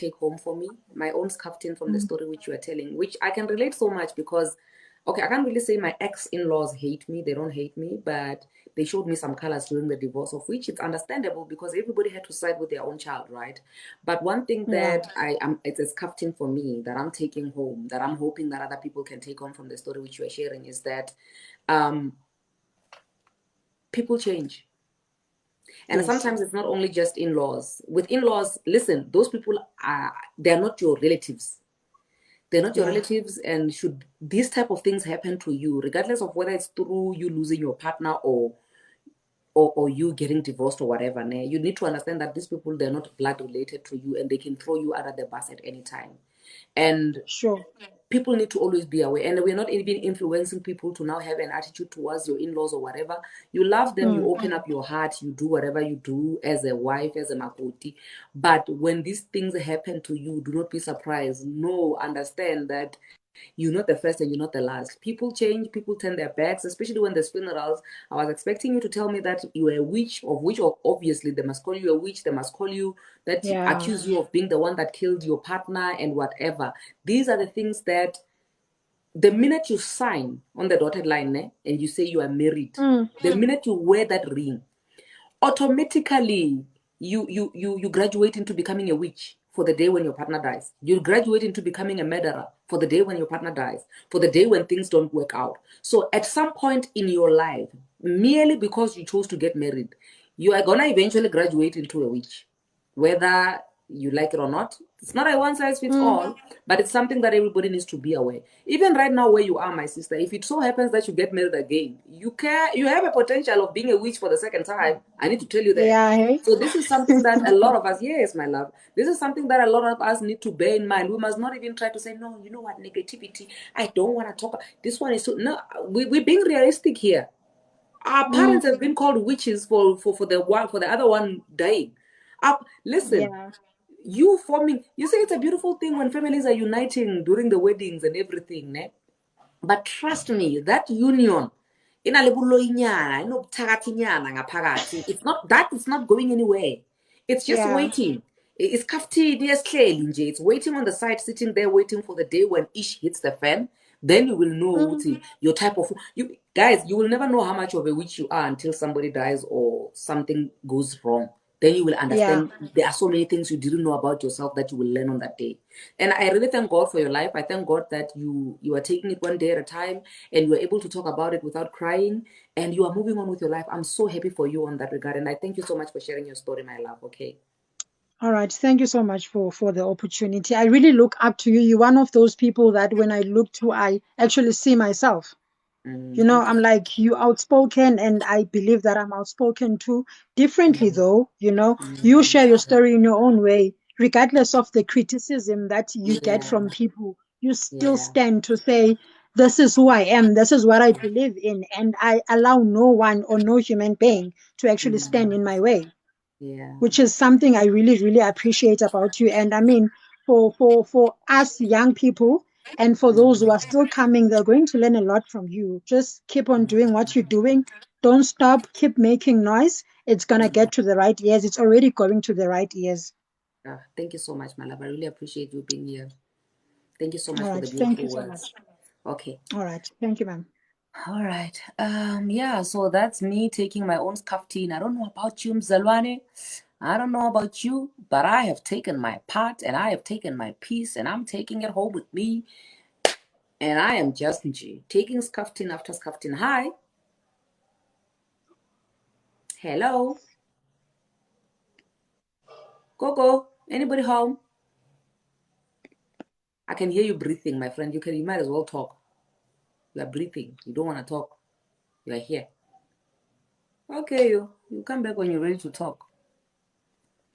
take home for me, my own scuffed from the story which you are telling, which I can relate so much because, okay, I can't really say my ex-in-laws hate me. They don't hate me, but they showed me some colors during the divorce, of which it's understandable because everybody had to side with their own child, right? But one thing that it's a scuffed for me that I'm taking home, that I'm hoping that other people can take home from the story which you are sharing is that people change. And sometimes it's not only just in-laws. With in-laws, listen, those people they're not your relatives. They're not your relatives, and should these type of things happen to you, regardless of whether it's through you losing your partner or you getting divorced or whatever, you need to understand that these people, they're not blood related to you and they can throw you under the bus at any time. And people need to always be aware, and we're not even influencing people to now have an attitude towards your in-laws or whatever. You love them, you open up your heart, you do whatever you do as a wife, as a makoti. But when these things happen to you, do not be surprised. No, understand that you're not the first and you're not the last. People change, people turn their backs, especially when there's funerals. I was expecting you to tell me that you were a witch, of which obviously they must call you a witch, they must call you that, accuse you of being the one that killed your partner and whatever. These are the things that the minute you sign on the dotted line and you say you are married, the minute you wear that ring, automatically you graduate into becoming a witch for the day when your partner dies. You graduate into becoming a murderer for the day when your partner dies, for the day when things don't work out. So at some point in your life, merely because you chose to get married, you are gonna eventually graduate into a witch, whether you like it or not. It's not a one size fits all, but it's something that everybody needs to be aware. Even right now where you are, my sister, if it so happens that you get married again, you have a potential of being a witch for the second time. I need to tell you that. So this is something that a lot of us, yes, my love, this is something that a lot of us need to bear in mind. We must not even try to say, no, you know what, negativity, I don't want to talk. This one is so, no, we're being realistic here. Our parents have been called witches for the other one dying. Listen, you forming, you say it's a beautiful thing when families are uniting during the weddings and everything, ne? But trust me, that union, it's not that, it's not going anywhere. It's just waiting. It's kafti, it's waiting on the side, sitting there waiting for the day when ish hits the fan. Then you will know your type of, you guys, you will never know how much of a witch you are until somebody dies or something goes wrong. Then you will understand there are so many things you didn't know about yourself that you will learn on that day. And I really thank God for your life. I thank God that you are taking it one day at a time and you are able to talk about it without crying and you are moving on with your life. I'm so happy for you on that regard. And I thank you so much for sharing your story, my love. Okay. All right. Thank you so much for the opportunity. I really look up to you. You're one of those people that when I look to, I actually see myself. You know, I'm like, you outspoken, and I believe that I'm outspoken too. Differently though, you know, you share your story in your own way, regardless of the criticism that you get from people. You still stand to say, this is who I am, this is what I believe in, and I allow no one or no human being to actually stand in my way, which is something I really, really appreciate about you. And I mean, for us young people and for those who are still coming, they're going to learn a lot from you. Just keep on doing what you're doing. Don't stop. Keep making noise. It's going to get to the right ears. It's already going to the right ears. Thank you so much, my love. I really appreciate you being here. Thank you so much All for right. the Thank beautiful you so words. much. Okay. All right. Thank you, ma'am. All right. Yeah, so that's me taking my own scuffing. I don't know about you, Mzalwane. I don't know about you, but I have taken my part and I have taken my piece and I'm taking it home with me. And I am just taking scuffing after scuffing. Hi. Hello. Coco. Anybody home? I can hear you breathing, my friend. You might as well talk. You are breathing. You don't want to talk. You are here. Okay, you come back when you're ready to talk.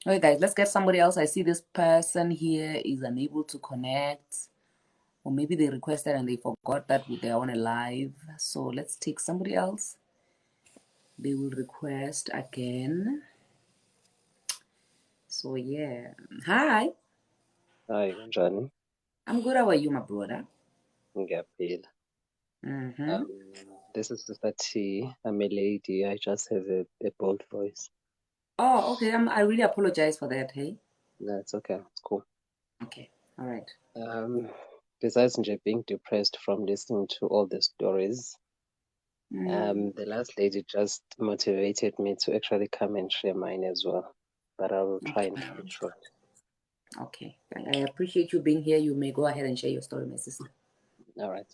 Okay, guys, let's get somebody else. I see this person here is unable to connect. Or maybe they requested and they forgot that they're on a live. So let's take somebody else. They will request again. So yeah. Hi. Hi, Johnny. I'm good. How are you, my brother? Ngiyaphila. Mm-hmm. This is Sister T. I'm a lady. I just have a bold voice. Oh, okay. I really apologize for that, hey? That's okay. It's cool. Besides nje being depressed from listening to all the stories, the last lady just motivated me to actually come and share mine as well. But I will try and keep it short. Okay. I appreciate you being here. You may go ahead and share your story, my sister. All right.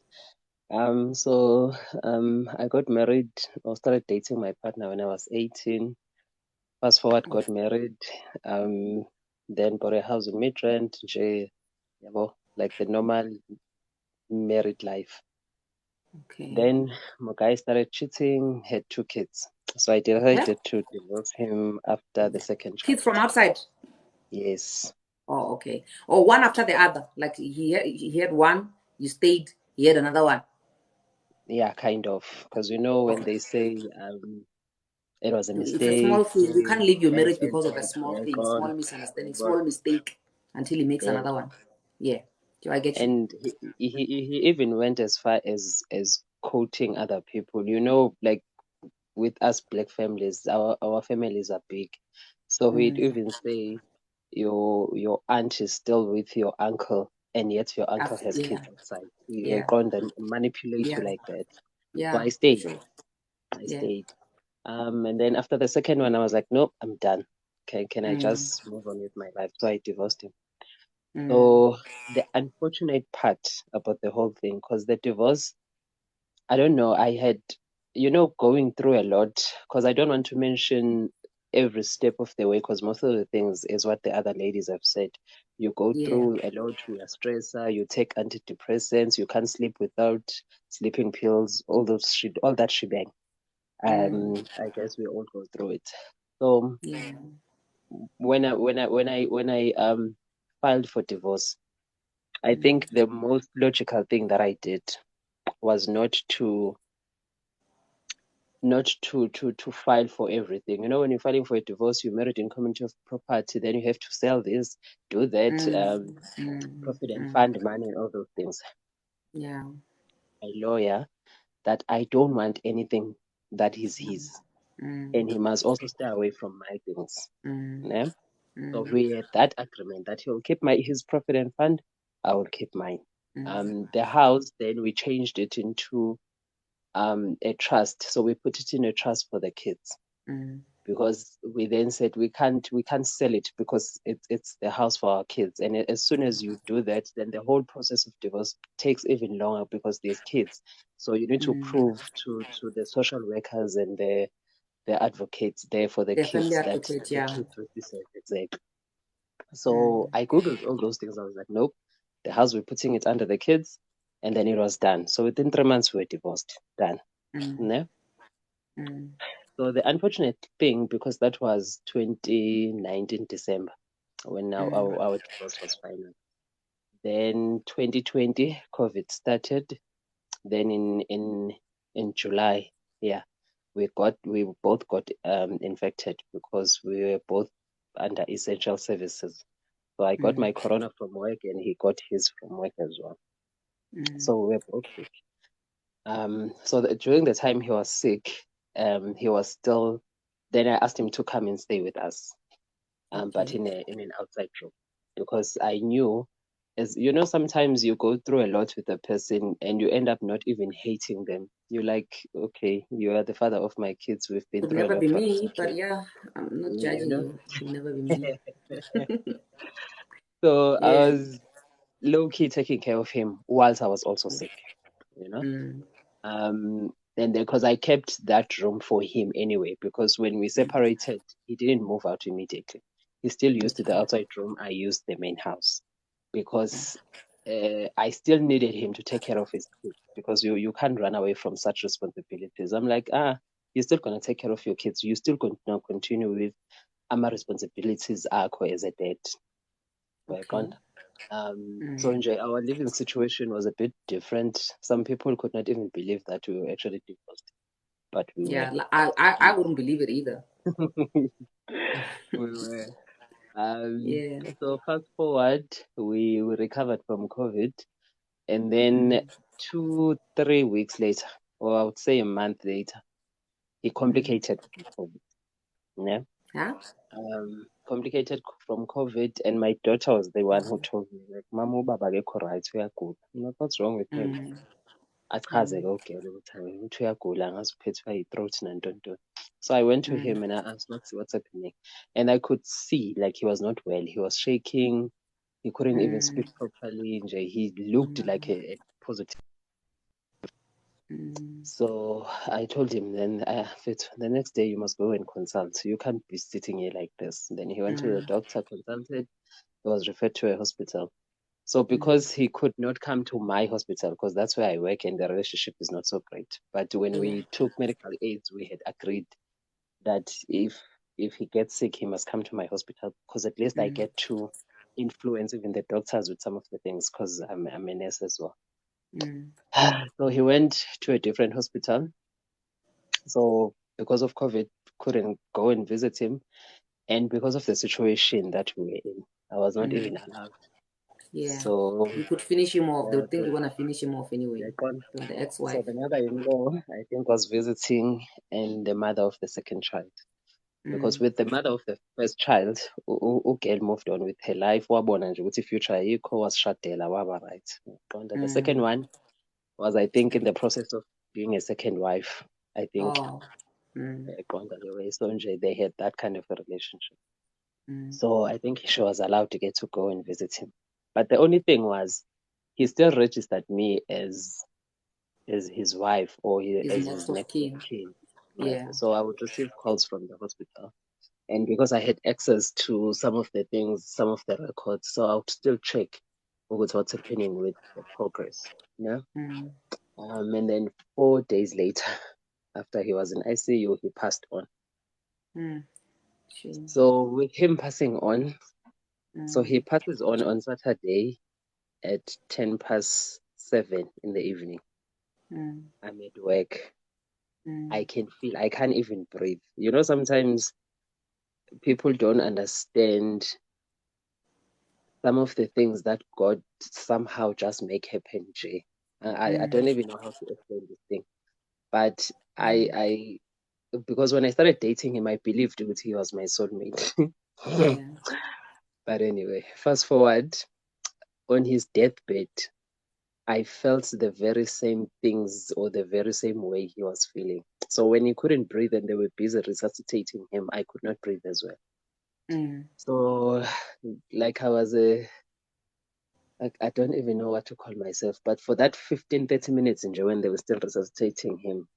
So I got married or started dating my partner when I was 18. Fast forward, got married. Then bought a house in Midrand, like the normal married life. Okay. Then my guy started cheating, had 2 kids. So I decided to divorce him after the second child. Kids from outside? Yes. Oh, okay. Or one after the other. Like he had one, you stayed, he had another one. Yeah, kind of. Because when they say it was a It's a small mistake, thing. You can't leave your marriage because of a and small work thing, on, small misunderstanding, work. small mistake until he makes another one. Yeah. I get you. And he even went as far as quoting other people. Like with us black families, our families are big. So he'd even say your aunt is still with your uncle, and yet your uncle has kids outside. He can't manipulate you like that. So Yeah. I stayed. Sure. I stayed. And then after the second one, I was like, nope, I'm done. Can I just move on with my life? So I divorced him. So the unfortunate part about the whole thing, because the divorce, I don't know, I had, going through a lot, because I don't want to mention every step of the way, because most of the things is what the other ladies have said. You go through a lot, you are stressor, you take antidepressants, you can't sleep without sleeping pills, all that shebang. I guess we all go through it. So when I filed for divorce, I think the most logical thing that I did was not to file for everything. When you're filing for a divorce, you're married in community of property, then you have to sell this, do that, profit and fund money and all those things. Yeah. A lawyer that I don't want anything that is his. And he must also stay away from my things. Yeah? So we had that agreement that he'll keep his profit and fund, I will keep mine. The house, then we changed it into a trust. So we put it in a trust for the kids, because we then said we can't sell it, because it's the house for our kids. And as soon as you do that, then the whole process of divorce takes even longer, because there's kids. So you need to prove to the social workers and the advocates there for the Family kids that advocate, the kids will be safe. Exactly. So I googled all those things. I was like, nope, the house, we're putting it under the kids. And then it was done. So within 3 months, we were divorced. Done. No? So the unfortunate thing, because that was 2019 December when our divorce was final. Then 2020 COVID started. Then in July, we both got infected, because we were both under essential services. So I got my corona from work, and he got his from work as well. So we were both sick. So during the time he was sick, he was still. Then I asked him to come and stay with us, but in an outside room, because I knew, as you know, sometimes you go through a lot with a person and you end up not even hating them. You're like, okay, you are the father of my kids. We've been Could through a never lot, be but it's me, but okay. yeah, I'm not You judging know. you. It could never be me. So I Yeah. was low key taking care of him whilst I was also sick. You know. And then because I kept that room for him anyway, because when we separated, he didn't move out immediately. He still used the outside room. I used the main house, because I still needed him to take care of his kids, because you can't run away from such responsibilities. I'm like, you're still gonna take care of your kids. You still gonna continue with my responsibilities as a dad. So enjoy, our living situation was a bit different. Some people could not even believe that we were actually divorced, but we were. Yeah, I wouldn't believe it either. We were. Yeah. So fast forward, we recovered from COVID, and then 2-3 weeks later, or I would say a month later, he complicated with COVID. Yeah. Huh? complicated from COVID, and my daughter was the one who told me, like, Mama, Baba, right, we are good. I'm like, what's wrong with him? Achaze-ke ugele ukuthi hayi umuntu uyagula angazi uphethwe yi-throat nantoni. So I went to him and I asked what's happening, and I could see like he was not well. He was shaking. He couldn't even speak properly. He looked like a positive. So I told him then, the next day you must go and consult. You can't be sitting here like this. Then he went to the doctor, consulted. He was referred to a hospital. So because he could not come to my hospital, because that's where I work and the relationship is not so great. But when we took medical aids, we had agreed that if he gets sick, he must come to my hospital, because at least I get to influence even the doctors with some of the things, because I'm a nurse as well. So he went to a different hospital. So because of COVID, couldn't go and visit him. And because of the situation that we were in, I was not even allowed. Yeah. So you could finish him off. They think you want to finish him off anyway. The ex-wife. So the mother-in-law, I think, was visiting, and the mother of the second child. Because with the mother of the first child, girl moved on with her life. Wabona nje ukuthi future ayikho, wasishadela waba right. The second one was, I think, in the process of being a second wife. I think. So they had that kind of a relationship. So I think she was allowed to get to go and visit him. But the only thing was, he still registered me as his wife or as his next of kin. Yeah. So I would receive calls from the hospital. And because I had access to some of the things, some of the records, so I would still check what's happening with the progress. Yeah. And then 4 days later, after he was in ICU, he passed on. So with him passing on, so he passes on Saturday at 7:10 in the evening. I'm at work. I can feel, I can't even breathe. You know, sometimes people don't understand some of the things that God somehow just make happen, Jay. I don't even know how to explain this thing. But I because when I started dating him, I believed that he was my soulmate. But anyway, fast forward, on his deathbed, I felt the very same things or the very same way he was feeling. So when he couldn't breathe and they were busy resuscitating him, I could not breathe as well. So like I was I don't even know what to call myself, but for that 15-30 minutes when they were still resuscitating him,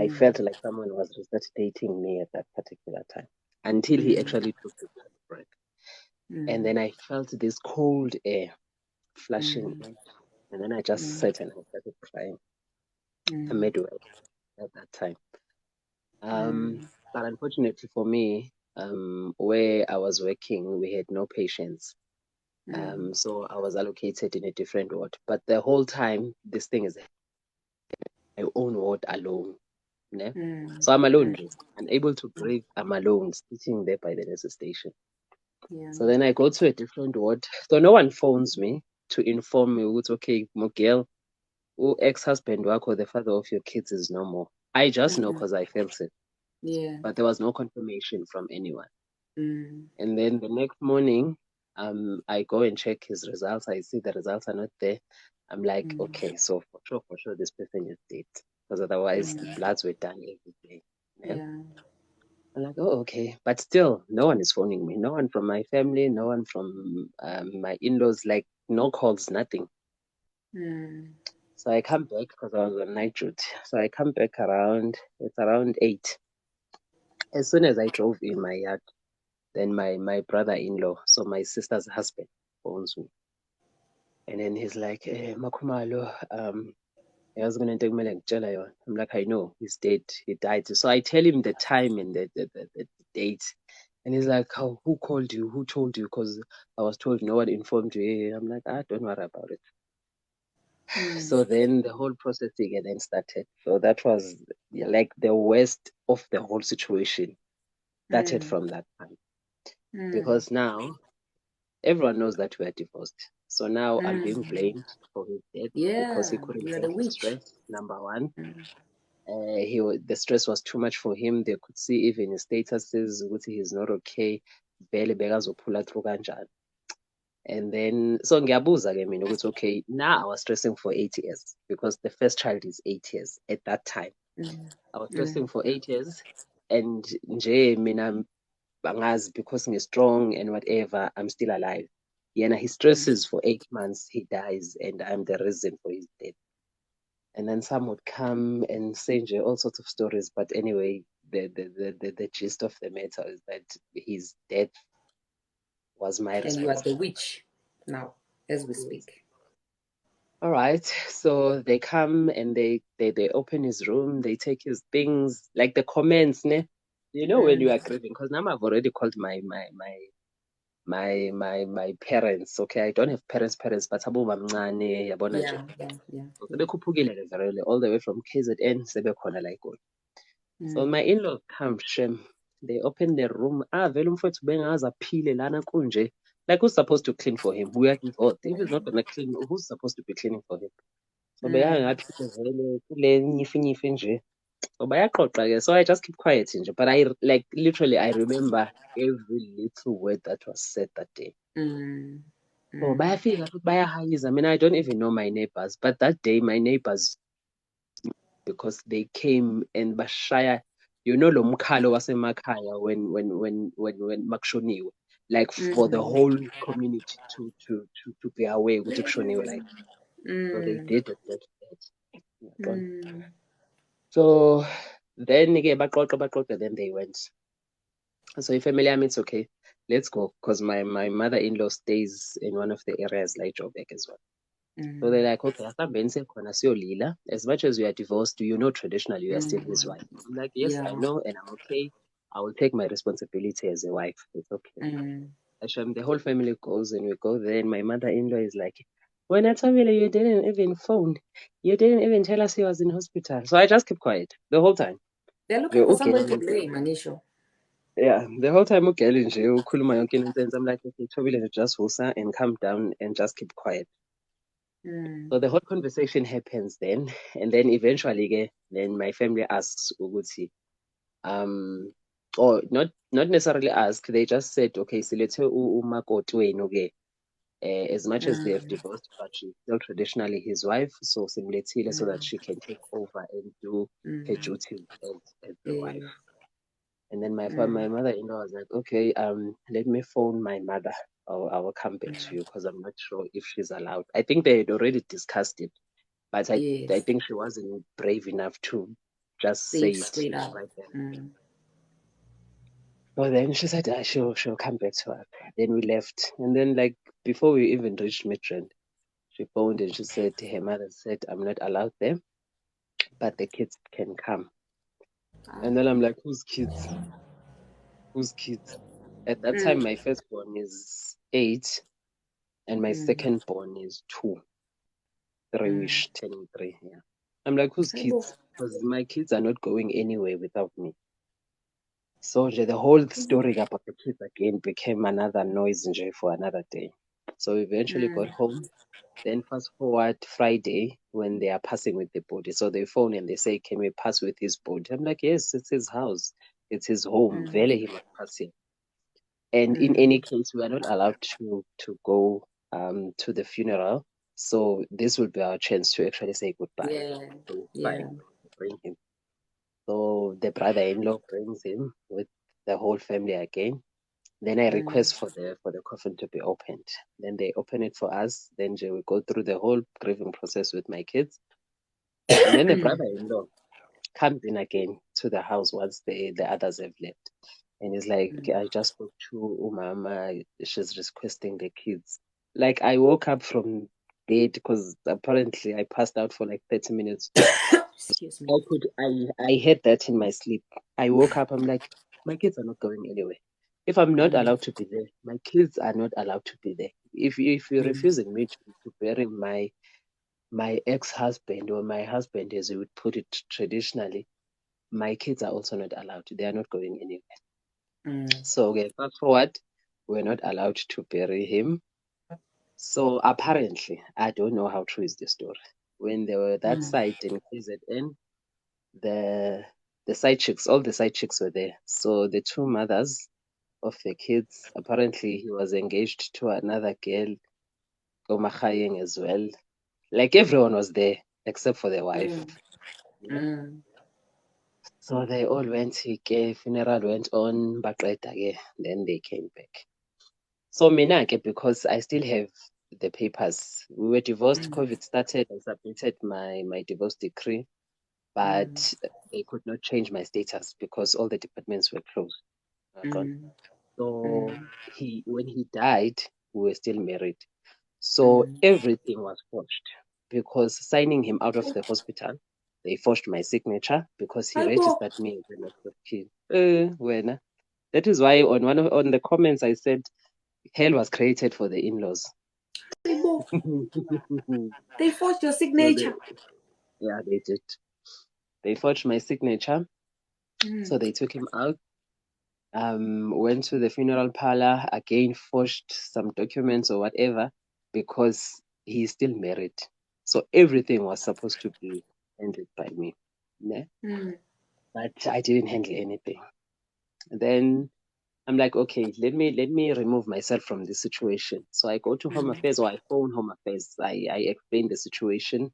I felt like someone was resuscitating me at that particular time until he actually took the breath. And then I felt this cold air flushing in. And then I just sat and I started crying. I made work at that time. But unfortunately for me, where I was working, we had no patients. So I was allocated in a different ward. But the whole time, this thing is my own ward alone. Yeah? So I'm alone, unable to breathe. I'm alone, sitting there by the nurse station. So then I go to a different ward. So no one phones me to inform me, it's okay, Miguel, ex-husband work or the father of your kids is no more. I just know because I felt it. Yeah. But there was no confirmation from anyone. And then the next morning, I go and check his results. I see the results are not there. I'm like, okay, so for sure, this person is dead. Because otherwise, the bloods were done every day. Yeah. I'm like, oh, okay. But still, no one is phoning me. No one from my family, no one from my in-laws, like no calls, nothing. So I come back because I was on night duty. So I come back it's around 8. As soon as I drove in my yard, then my brother-in-law, so my sister's husband, phones me. And then he's like, Makumalo, I'm like, I know, he's dead. He died. So I tell him the time and the date. And he's like, oh, who called you? Who told you? Because I was told no one informed you. I'm like, don't worry about it. So then the whole process again then started. So that was like the worst of the whole situation. Started from that time. Because now everyone knows that we are divorced. So now I'm being blamed for his death because he couldn't handle the stress, number one. The stress was too much for him. They could see even his statuses, he's not okay. vele bekazophula through kanjani. And then so ngiyabuza ke mina ukuthi okay, now I was stressing for 8 years because the first child is 8 years at that time. I was stressing for 8 years and nje mina bangazi because strong and whatever, I'm still alive. Yena he stresses for 8 months, he dies, and I'm the reason for his death. And then some would come and say all sorts of stories, but anyway, the gist of the matter is that his death was my responsibility. And you are the responsibility. witch now, as we speak. All right, so they come and they open his room, they take his things, like the comments, ne? You know when you are grieving, because now I've already called my parents. Okay, I don't have parents, but abo bamncane yabona nje. So sebekhuphukile very all the way from KZN sebekhona la eGoli. So my in-laws come shem. They open the room. Vele umfowethu bengaze aphile lana kunje. Like who's supposed to clean for him? We are involved. If he's not gonna clean, who's supposed to be cleaning for him? So beyangaphile vele kule nyifinyifi nje. So bayaxoxa ke. So I just keep quiet nje. But I like literally I remember every little word that was said that day. So bayafika futhi bayahayiza. I mean, I don't even know my neighbors, but that day my neighbors, because they came and bashaya, you know, lo mkhalo wasemakhaya when makushoniwe, like for the whole community to be aware ukuthi kushoniwe, like so they did that. So then ke baxoxa, then they went. So if family it's okay, let's go, because my mother-in-law stays in one of the areas like Joburg as well. So they're like, okay, as much as we are divorced, you know, traditionally you are still his wife. I'm like, yes, I know, and I'm okay. I will take my responsibility as a wife. It's okay. Actually, the whole family goes and we go there, and my mother-in-law is like, when I told you, you didn't even phone. You didn't even tell us he was in hospital. So I just keep quiet the whole time. They're looking for somebody to blame, Anisho. Yeah, the whole time I'm like, okay, Tobile, just wosa and calm down and just keep quiet. So the whole conversation happens then, and then eventually, then my family asks Uguti, or not necessarily ask, they just said, okay, so let's as much as they have divorced, but she's still traditionally his wife, so simletile so that she can take over and do her duty as the wife. And then my mother-in-law was like, okay, let me phone my mother. I will come back to you because I'm not sure if she's allowed. I think they had already discussed it, but I think she wasn't brave enough to just say it straight up right there. So then she said she'll come back to her. Then we left, and then like before we even reached Midrand, she phoned and she said her mother said I'm not allowed there, but the kids can come. And then I'm like, whose kids? Whose kids? At that time, my firstborn is 8, and my secondborn is 2. 3-ish, turning 3. Yeah, I'm like, whose kids? Because my kids are not going anywhere without me. So the whole story about the kids again became another noise for another day. So we eventually got home. Then fast forward Friday when they are passing with the body. So they phone and they say, can we pass with his body? I'm like, yes, it's his house. It's his home. Vele he must pass here. And in any case, we are not allowed to go to the funeral. So this will be our chance to actually say goodbye. So fine, bring him. So the brother-in-law brings him with the whole family again. Then I request for the coffin to be opened. Then they open it for us. Then we go through the whole grieving process with my kids. And then the brother-in-law comes in again to the house once the others have left. And he's like, I just spoke to Umama. She's requesting the kids. Like I woke up from bed because apparently I passed out for like 30 minutes. Excuse me. I heard that in my sleep. I woke up, I'm like, my kids are not going anywhere. If I'm not allowed to be there, my kids are not allowed to be there. If you're refusing me to bury my ex-husband or my husband, as you would put it traditionally, my kids are also not allowed. They are not going anywhere. So okay, fast forward, we're not allowed to bury him. So apparently, I don't know how true is the story. When they were that side in KZN, the side chicks, all the side chicks were there. So the two mothers of the kids. Apparently, he was engaged to another girl, Gomachayeng as well. Like everyone was there except for the wife. So they all went, funeral went on, baqeda-ke, then they came back. So mina because I still have the papers. We were divorced, COVID started, I submitted my divorce decree, but they could not change my status because all the departments were closed. So when he died, we were still married. So everything was forged because signing him out of the hospital, they forged my signature because he registered me as an next of kin. That is why on the comments I said hell was created for the in-laws. They forged your signature. Yeah, they did. They forged my signature. So they took him out. Went to the funeral parlor, again forged some documents or whatever because he's still married. So everything was supposed to be handled by me. Yeah? But I didn't handle anything. Then I'm like, okay, let me remove myself from this situation. So I go to Home Affairs, or I phone Home Affairs. I explain the situation.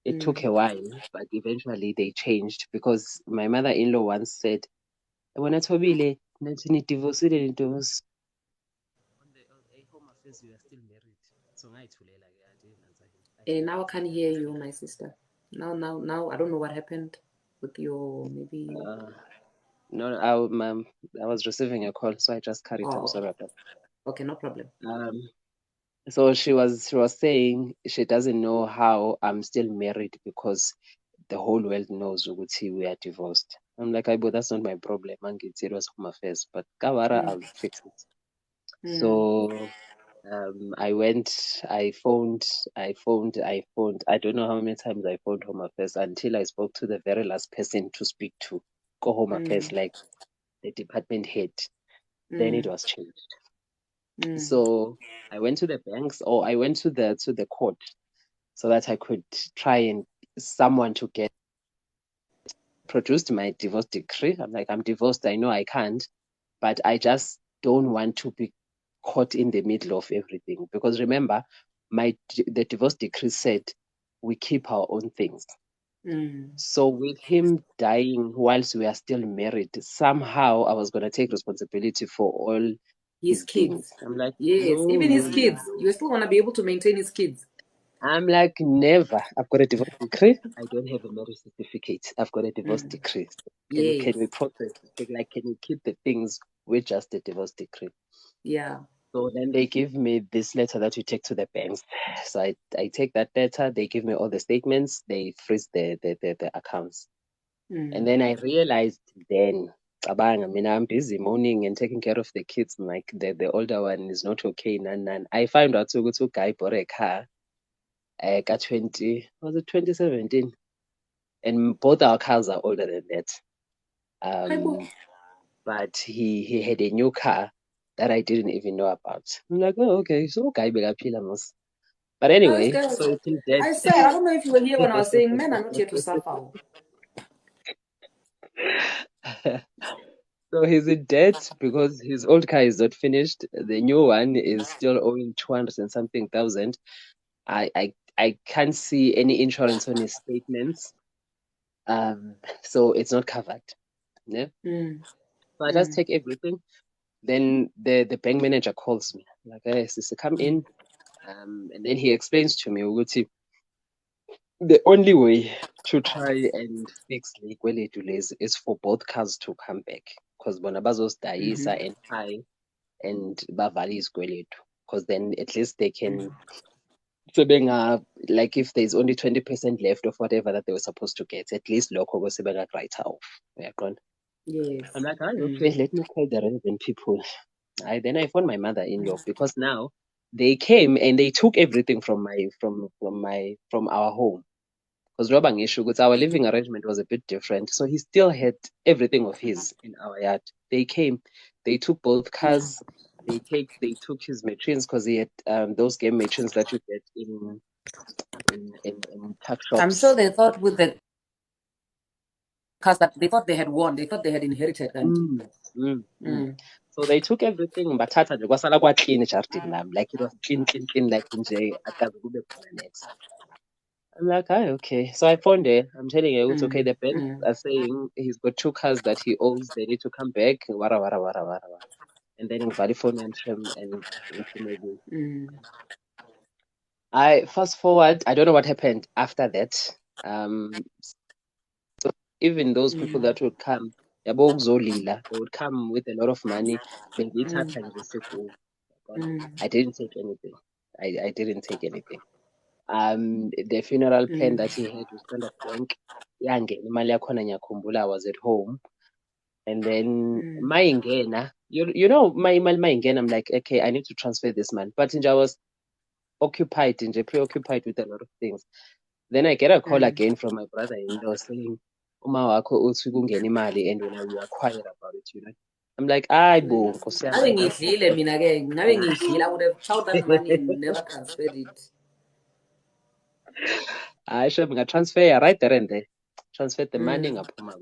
It took a while, but eventually they changed because my mother-in-law once said, when I told you, divorce. On the Home Affairs, you are still married. So I didn't answer him. Now I can't hear you, my sister. Now, I don't know what happened with your maybe. No, I was receiving a call, so I just carried on. Sorry about that. Okay, no problem. So she was saying she doesn't know how I'm still married because the whole world knows we are divorced. I'm like, but that's not my problem. It was Home Affairs, but Kawara, I'll fix it. So I went, I phoned. I don't know how many times I phoned Home Affairs until I spoke to the very last person to speak to. Go Home Affairs, like the department head. Then it was changed. So I went to the banks, or I went to the court so that I could try and someone to get produced my divorce decree. I'm like, I'm divorced. I know I can't, but I just don't want to be caught in the middle of everything. Because remember, the divorce decree said we keep our own things. So with him dying whilst we are still married, somehow I was going to take responsibility for all his kids. things. I'm like, yes, no, even no, his kids. no. You still want to be able to maintain his kids. I'm like, never. I've got a divorce decree. I don't have a marriage certificate. I've got a divorce decree. Can we process? Can you keep the things with just the divorce decree? Yeah. So then they give me this letter that you take to the banks. So I take that letter. They give me all the statements. They freeze the accounts. And then I realized then, I'm busy mourning and taking care of the kids. Like the older one is not okay. I found out to guy bought a car. Was it 2017? And both our cars are older than that. But he had a new car that I didn't even know about. I'm like, oh, okay, so guy mos. But anyway, so it's in debt. I said, I don't know if you were here when I was saying men are not here to suffer. So he's in debt because his old car is not finished. The new one is still owing 200 and something thousand. I can't see any insurance on his statements. So it's not covered. Yeah. So I just take everything. Then the bank manager calls me. Like, hey, sister, come in. And then he explains to me, Uguti, the only way to try and fix liquidity delays is for both cars to come back. Because Bonabazos Daisa and High and Bavali is Gweletu. Because then at least they can, so being like if there's only 20% left of whatever that they were supposed to get, at least local was right off. Yeah, gone. Yes. I'm like, okay, let me call the relevant people. Then I phoned my mother-in-law because now they came and they took everything from our home. Because Robang issue, because our living arrangement was a bit different. So he still had everything of his in our yard. They came, they took both cars, they took his machines because he had those game machines that you get in tuck shops. I'm sure they thought with the cars that they thought they had won, they thought they had inherited. So they took everything, bathatha nje kwasala kwa clean ejardini lami, like it was clean, like nje akaze kube khona next. I'm like, okay. So I phoned her. I'm telling her, it's okay. The banks are saying he's got 2 cars that he owes. They need to come back. Wara, wara, wara, wara, wara. And then in phone and maybe. I fast forward. I don't know what happened after that. So even those people that would come, they would come with a lot of money. I didn't take anything. I didn't take anything. The funeral plan that he had with Standard Bank, imali yakhona ngiyakhumbula, I was at home. And then mayingena, you know, my imali mayingena, I'm like, okay, I need to transfer this money. But I was preoccupied with a lot of things. Then I get a call again from my brother-in-law saying, Uma wakho uthi kungena imali and wena you are quiet about it, you know. I'm like, I bo, Nkosi yami, I would have found that money and never transferred it. I should have transfer right there and there. Transferred the money, ngaphuma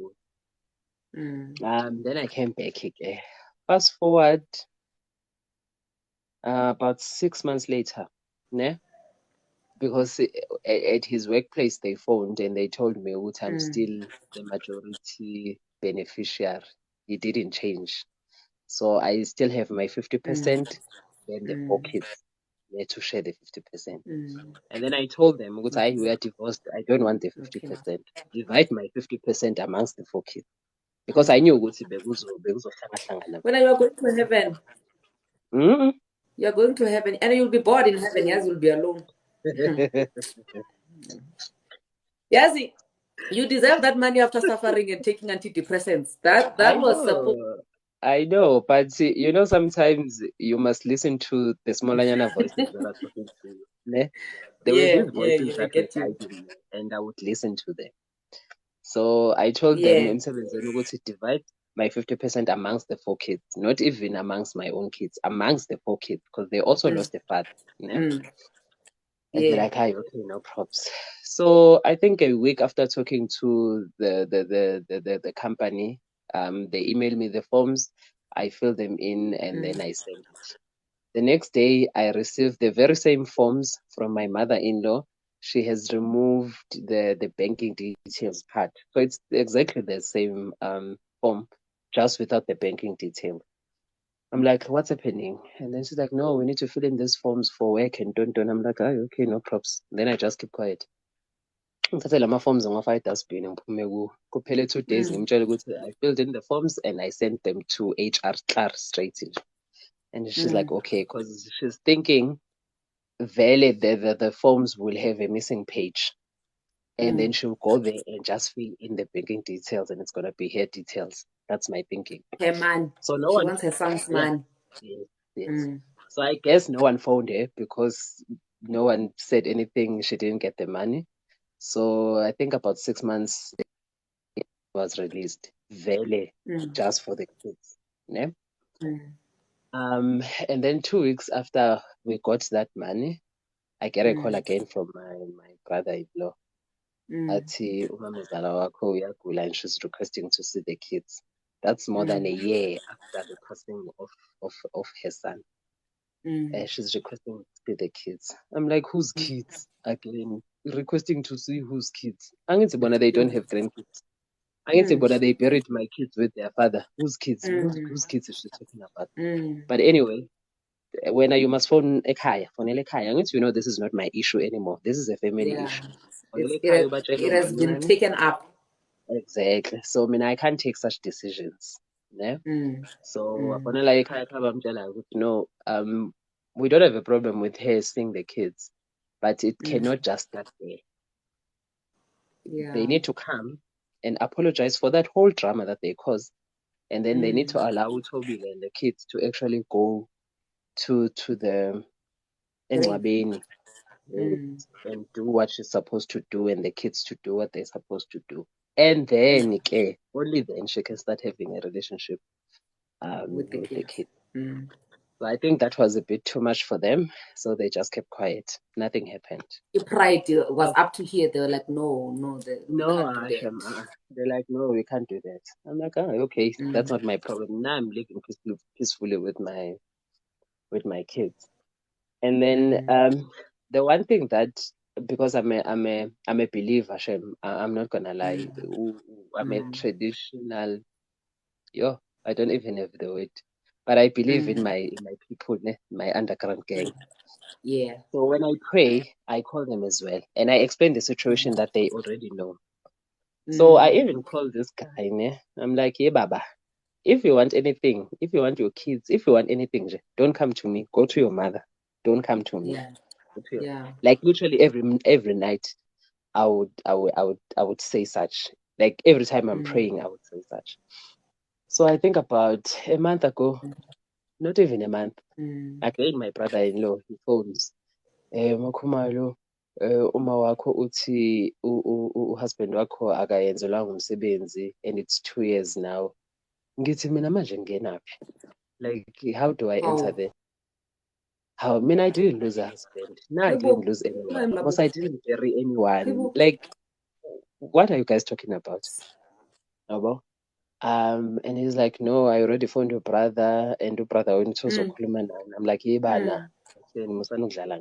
kuyo. Then I came back again. Fast forward, about 6 months later, ne? Because at his workplace they phoned and they told me that I'm still the majority beneficiary. It didn't change. So I still have my 50%, then the 4 kids need to share the 50%. And then I told them, we are divorced. I don't want the 50%. Divide my 50% amongst the 4 kids. Because I knew ukuthi bekuzohlangana. When you are going to heaven, you are going to heaven, and you'll be bored in heaven. Yes, you'll be alone. Yes, you deserve that money after suffering and taking antidepressants. That was supposed. I know, but you know, sometimes you must listen to the smallanyana voices that are talking to you. Ne? There were these voices that were guiding me, and I would listen to them. So I told them, to divide my 50% amongst the 4 kids, not even amongst my own kids, amongst the 4 kids, because they also lost a father. And they're like, okay, no props. So I think a week after talking to the company, they emailed me the forms. I filled them in and then I sent it. The next day, I received the very same forms from my mother-in-law. She has removed the banking details part. So it's exactly the same form, just without the banking detail. I'm like, what's happening? And then she's like, no, we need to fill in these forms for work and don't. I'm like, okay, no props. Then I just keep quiet. Ngithathe lama forms ngawafaka edustbin ngiphume kuwo. Kuphele 2 days ngimtshela ukuthi I filled in the forms and I sent them to HR straight in. And she's like, okay, because she's thinking valid the forms will have a missing page. And then she'll go there and just fill in the banking details and it's gonna be her details. That's my thinking. Her man. So no she one wants her son's man. Yes. So I guess no one phoned her because no one said anything. She didn't get the money. So I think about 6 months it was released. Vele, just for the kids. Yeah? And then 2 weeks after we got that money, I get a call again from my brother-in-law. Athi umamezala wakho uyagula and she's requesting to see the kids. That's more than a year after the passing of her son. She's requesting to see the kids. I'm like, whose kids? Again, requesting to see whose kids? Angithi bona they don't have grandkids. Angithi bona they buried my kids with their father. Whose kids? Whose kids is she talking about? But anyway, when you must phone ekhaya, angithi you know this is not my issue anymore. This is a family issue. It has been taken up. Exactly. So I can't take such decisions. Yeah? So no, we don't have a problem with her seeing the kids, but it cannot just start there. They need to come and apologize for that whole drama that they caused, and then they need to allow Toby and the kids to actually go to the Engwabeni and do what she's supposed to do, and the kids to do what they're supposed to do, and then only then she can start having a relationship with the kids. So I think that was a bit too much for them. So they just kept quiet. Nothing happened. Your pride was up to here. They were like, no, we No, can't do that. they're like, no, we can't do that. I'm like, oh, okay, that's not my problem. Now I'm living peacefully with my kids. And then the one thing that, because I'm a believer, Shem, I'm not gonna lie. I'm a traditional, yo, I don't even have the word, but I believe in my people, ne, my underground gang. Yeah. So when I pray, I call them as well, and I explain the situation that they already know. So I even call this guy, ne? I'm like, yeah, Baba, if you want anything, if you want your kids, if you want anything, don't come to me. Go to your mother. Don't come to me. Yeah. Go to your... Yeah. Like literally every night, I would say such. Like every time I'm praying, I would say such. So I think about a month ago, not even a month, again my brother-in-law, he phones. Makhumalo, uma wakho uthi uhusband wakho akayenzelwanga umsebenzi and it's 2 years now. Ngithi mina manje ngingenaphi? Like, how do I enter there? How? I mean, I didn't lose a husband. No, I didn't lose anyone. Because I didn't bury anyone. Like, what are you guys talking about? Abo? And he's like, no, I already found your brother, and your brother went to Zokhuluma nani. I'm like, yebana. Musanudlala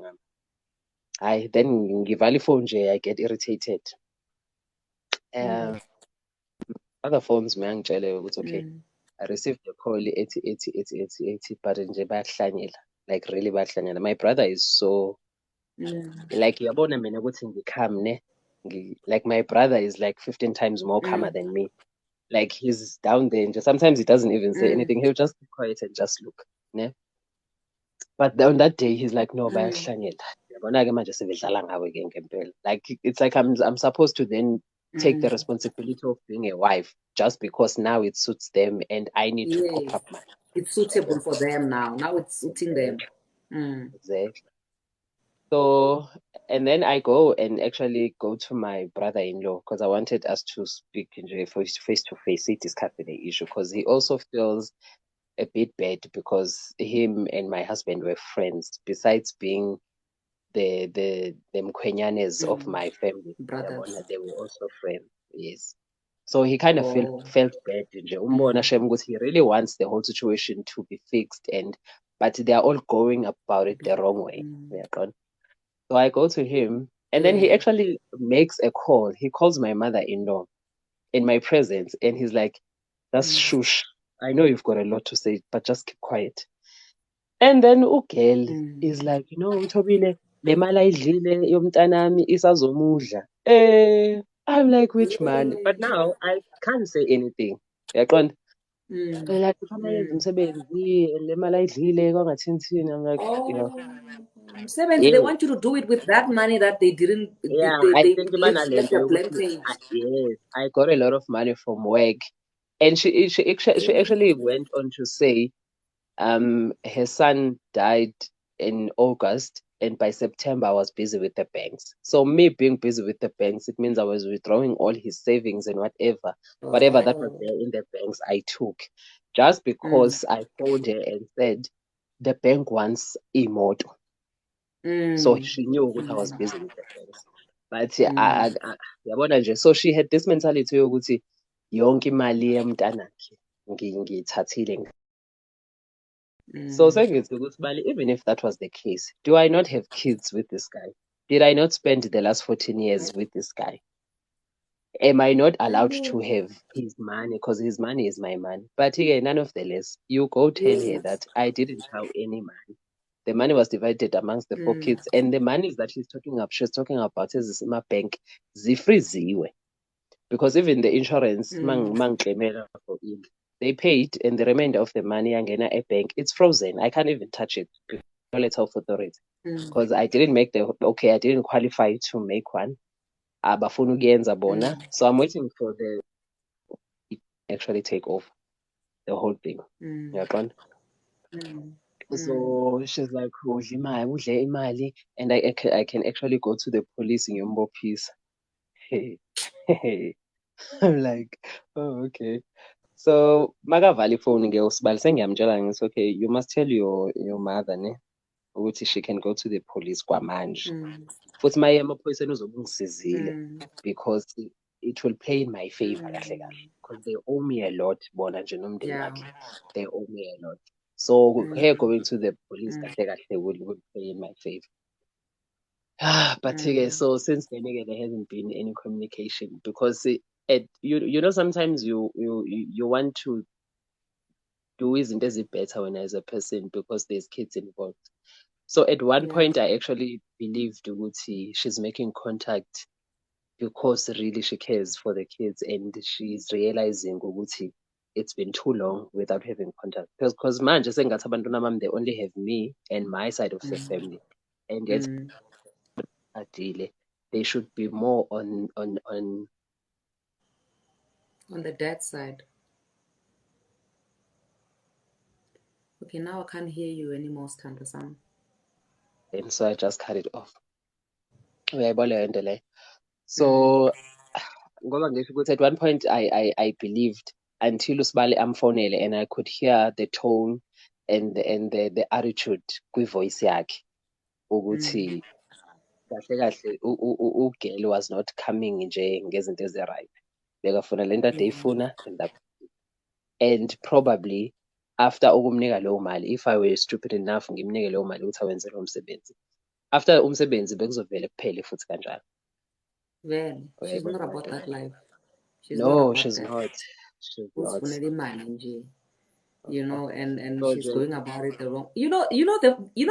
ngami. Then ngivali phone nje, I get irritated. Other phones mangitshele ukuthi okay. I received a call 80, but nje bayahlanyela. Like really bayahlanyela. My brother is so like yabona mina ukuthi ngicalm ne. Like my brother is like 15 times more calmer than me. Like he's down there and just, sometimes he doesn't even say anything. He'll just be quiet and just look. Ne? But on that day he's like, no, bayahlanyela. Yabona ke manje sebedlala ngawe ke ngempela. Like it's like I'm supposed to then take the responsibility of being a wife just because now it suits them and I need to cop up my. It's suitable for them now. Now it's suiting them. Exactly. So, and then I go and actually go to my brother-in-law because I wanted us to speak face to face, discuss the issue because he also feels a bit bad because him and my husband were friends. Besides being the mkwenyanes of my family, Brothers. they were also friends. Yes. So he kind of felt bad. He really wants the whole situation to be fixed, but they are all going about it the wrong way. So I go to him, and then he actually makes a call. He calls my mother-in-law in my presence, and he's like, "That's shush. I know you've got a lot to say, but just keep quiet." And then Ugel is like, Thobile, le mali ayidlile yomntanami isazomudla. I'm like, which man? But now I can't say anything. Yaqonda? They're like, ufuna yenza umsebenzi, le mali ayidlile kwangathini. I'm like, yeah. 70, they want you to do it with that money that they didn't. Yeah, they I think left a blank page. yes, I got a lot of money from work, and she actually went on to say, her son died in August, and by September I was busy with the banks. So me being busy with the banks, it means I was withdrawing all his savings and whatever that was there in the banks, I took, just because I phoned her and said the bank wants imoto. So she knew what I was busy with the banks. But yabona nje, so she had this mentality yokuthi yonke imali yomntanakhe ngiyithathile. So sengithi ukuthi bali, even if that was the case, do I not have kids with this guy? Did I not spend the last 14 years with this guy? Am I not allowed to have his money? Because his money is my money. But again, none of the less, you go tell her that I didn't have any money. The money was divided amongst the 4 kids, and the monies that she's talking about is in my bank, zifriziwe. Because even the insurance, for it, they paid, and the remainder of the money angena a bank, it's frozen. I can't even touch it. Let health authority, because I didn't I didn't qualify to make one. Abafuna ukuyenza bona, so I'm waiting for the actually take off the whole thing. So she's like, udle imali, and I can actually go to the police in Yombo Peace. Hey. I'm like, oh, okay. So makavala ifoni ke uSibali sengiyamtshela ngithi okay, you must tell your mother ne ukuthi she can go to the police kwamanje. Futhi maye emaphoyiseni uzobe ungisizile because it will play in my favor kahle kahle because they owe me a lot bona nje nomndeni wakhe. They owe me a lot. So her going to the police kahle kahle will play in my favor. But so since then again, there hasn't been any communication because you know sometimes you want to do izinto better when as a person because there's kids involved. So at one point I actually believed Uguti she's making contact because really she cares for the kids and she's realizing Uguti it's been too long without having contact. Because man just saying that they only have me and my side of the family. And it's ideally they should be more on the dad side. Okay, now I can't hear you anymore, Stanley. And so I just cut it off. So at one point I believed until uSibali amfonele and I could hear the tone and the attitude kwi-voice yakhe ukuthi kahle kahle ugirl was not coming nje ngezinto ezi-right. Bekafuna lento ade ifuna and probably after ukumnika leyo mali, if I were stupid enough ngimnike leyo mali ukuthi awenze lo msebenzi, after umsebenzi bekuzovele kuphele futhi kanjalo. Well, she's not about that life. She's no, not about she's that. not. She's not. You know, and she's going about it the wrong. You know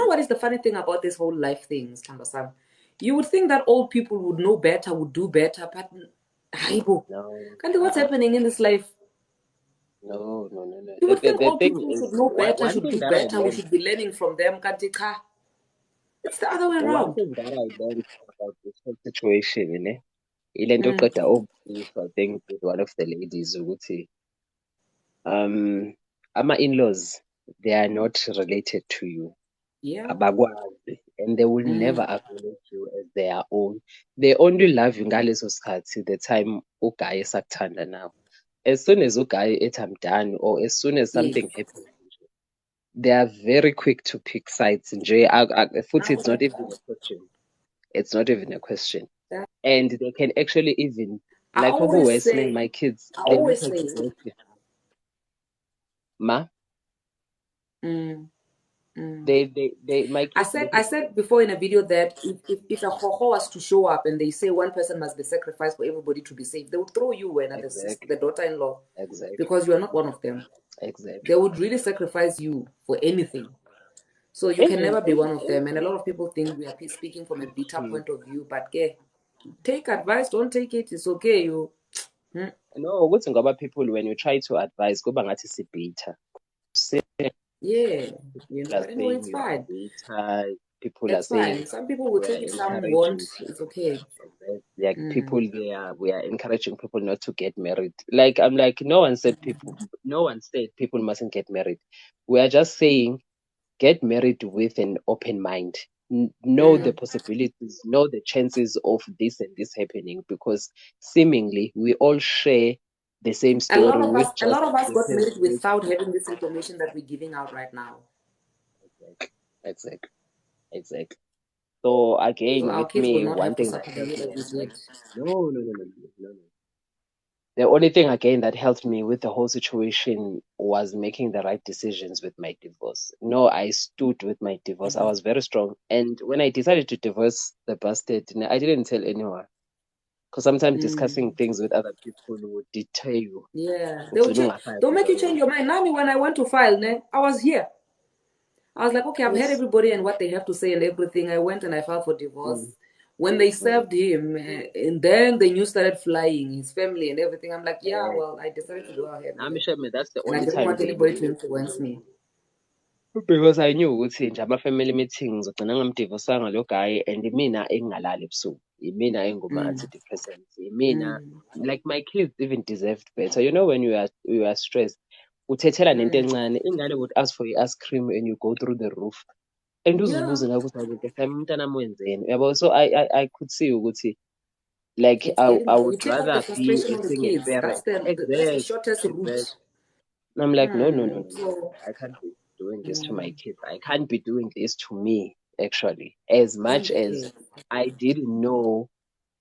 what is the funny thing about this whole life thing, Sam? You would think that old people would know better, would do better, but can't what's happening in this life? No. You would think old people should know better, should do better, we should be learning from them. It's the other way around. One thing that I learned about this whole situation, I think with one of the ladies ukuthi ama in-laws, they are not related to you. Abakwazi, and they will never acknowledge you as their own. They only love you ngaleso sikhathi the time uguy esakuthanda now. As soon as uguy ethi I'm done, or as soon as something happens, they are very quick to pick sides. It's not even a question. It's not even a question. And they can actually even, like my kids, I always say, Ma? My kids. I said before in a video that if a hoho was to show up and they say one person must be sacrificed for everybody to be saved, they would throw you and the daughter-in-law. Exactly. Because you are not one of them. Exactly. They would really sacrifice you for anything. So you can never be one of them. And a lot of people think we are speaking from a bitter point of view, but take advice, don't take it, it's okay. No, what's about people when you try to advise, go back to bitter. Yeah, but anyway, it's fine. People are saying some people will take it, some won't. It's okay. Like people we are encouraging people not to get married. Like I'm like, no one said people mustn't get married. We are just saying get married with an open mind. Know the possibilities, know the chances of this and this happening, because seemingly we all share the same story. A lot of us got married without having this information that we're giving out right now. Exactly. So again, so with me, one thing that no. The only thing again that helped me with the whole situation was making the right decisions with my divorce. No, I stood with my divorce. I was very strong. And when I decided to divorce the bastard, I didn't tell anyone. Because sometimes discussing things with other people would deter you. Yeah. They'll make you change your mind. Nami, when I went to file, I was here. I was like, okay, I've heard everybody and what they have to say and everything. I went and I filed for divorce. When they served him, and then the news started flying, his family and everything. I'm like, yeah, well, I decided to go ahead. That's the only and I didn't want anybody to influence me. Because I knew ukuthi nje ama-family meetings ugcina ngamdivosanga lo guy and mina engingalali ebusuku. Imina enguma-antidepressants. Imina, like my kids even deserved better. You know, when you are stressed, uthethela nento encane, ingane would ask for ice cream and you go through the roof. And uzibuze ngakuthi umntana wenzeni. Yabo, so I could see ukuthi like I would rather be a single parent. That's the shortest route. And I'm like, no. I can't be doing this to my kids. I can't be doing this to me, actually. As much as I didn't know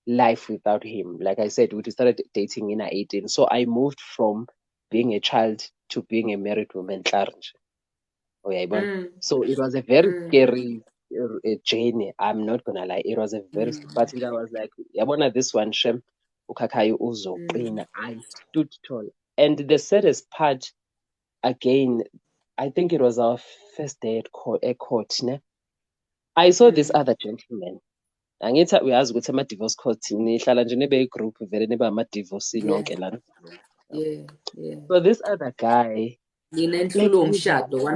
life without him. Like I said, we started dating in 18. So I moved from being a child to being a married woman. Oh, yeah, so it was a very scary journey. I'm not gonna lie. It was a very, but I was like, yabona, this one, Shem, ukakayo uzo. I stood tall. And the saddest part, again, I think it was our first day at court, ne? I saw this other gentleman. Angithi uyazi ukuthi ama-divorce court nihlala nje nibe igroup vele nibe ama-divorce nonke lana. Yeah. So this other guy, like one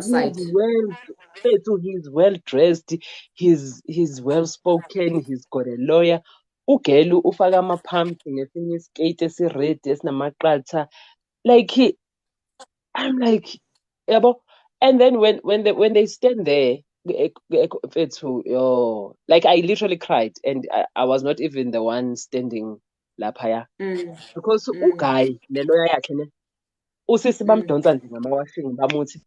side. He's well dressed, he's well spoken, he's got a lawyer. Ugelu ufaka ama-pumps ngesinye iskate esi-red esinamaqatha. Like I'm like, yabo. And then when they stand there, like I literally cried, and I was not even the one standing laphaya because uguy le lawyer yakhe ne usisi bamdonsa nje ngama-washing bamuthi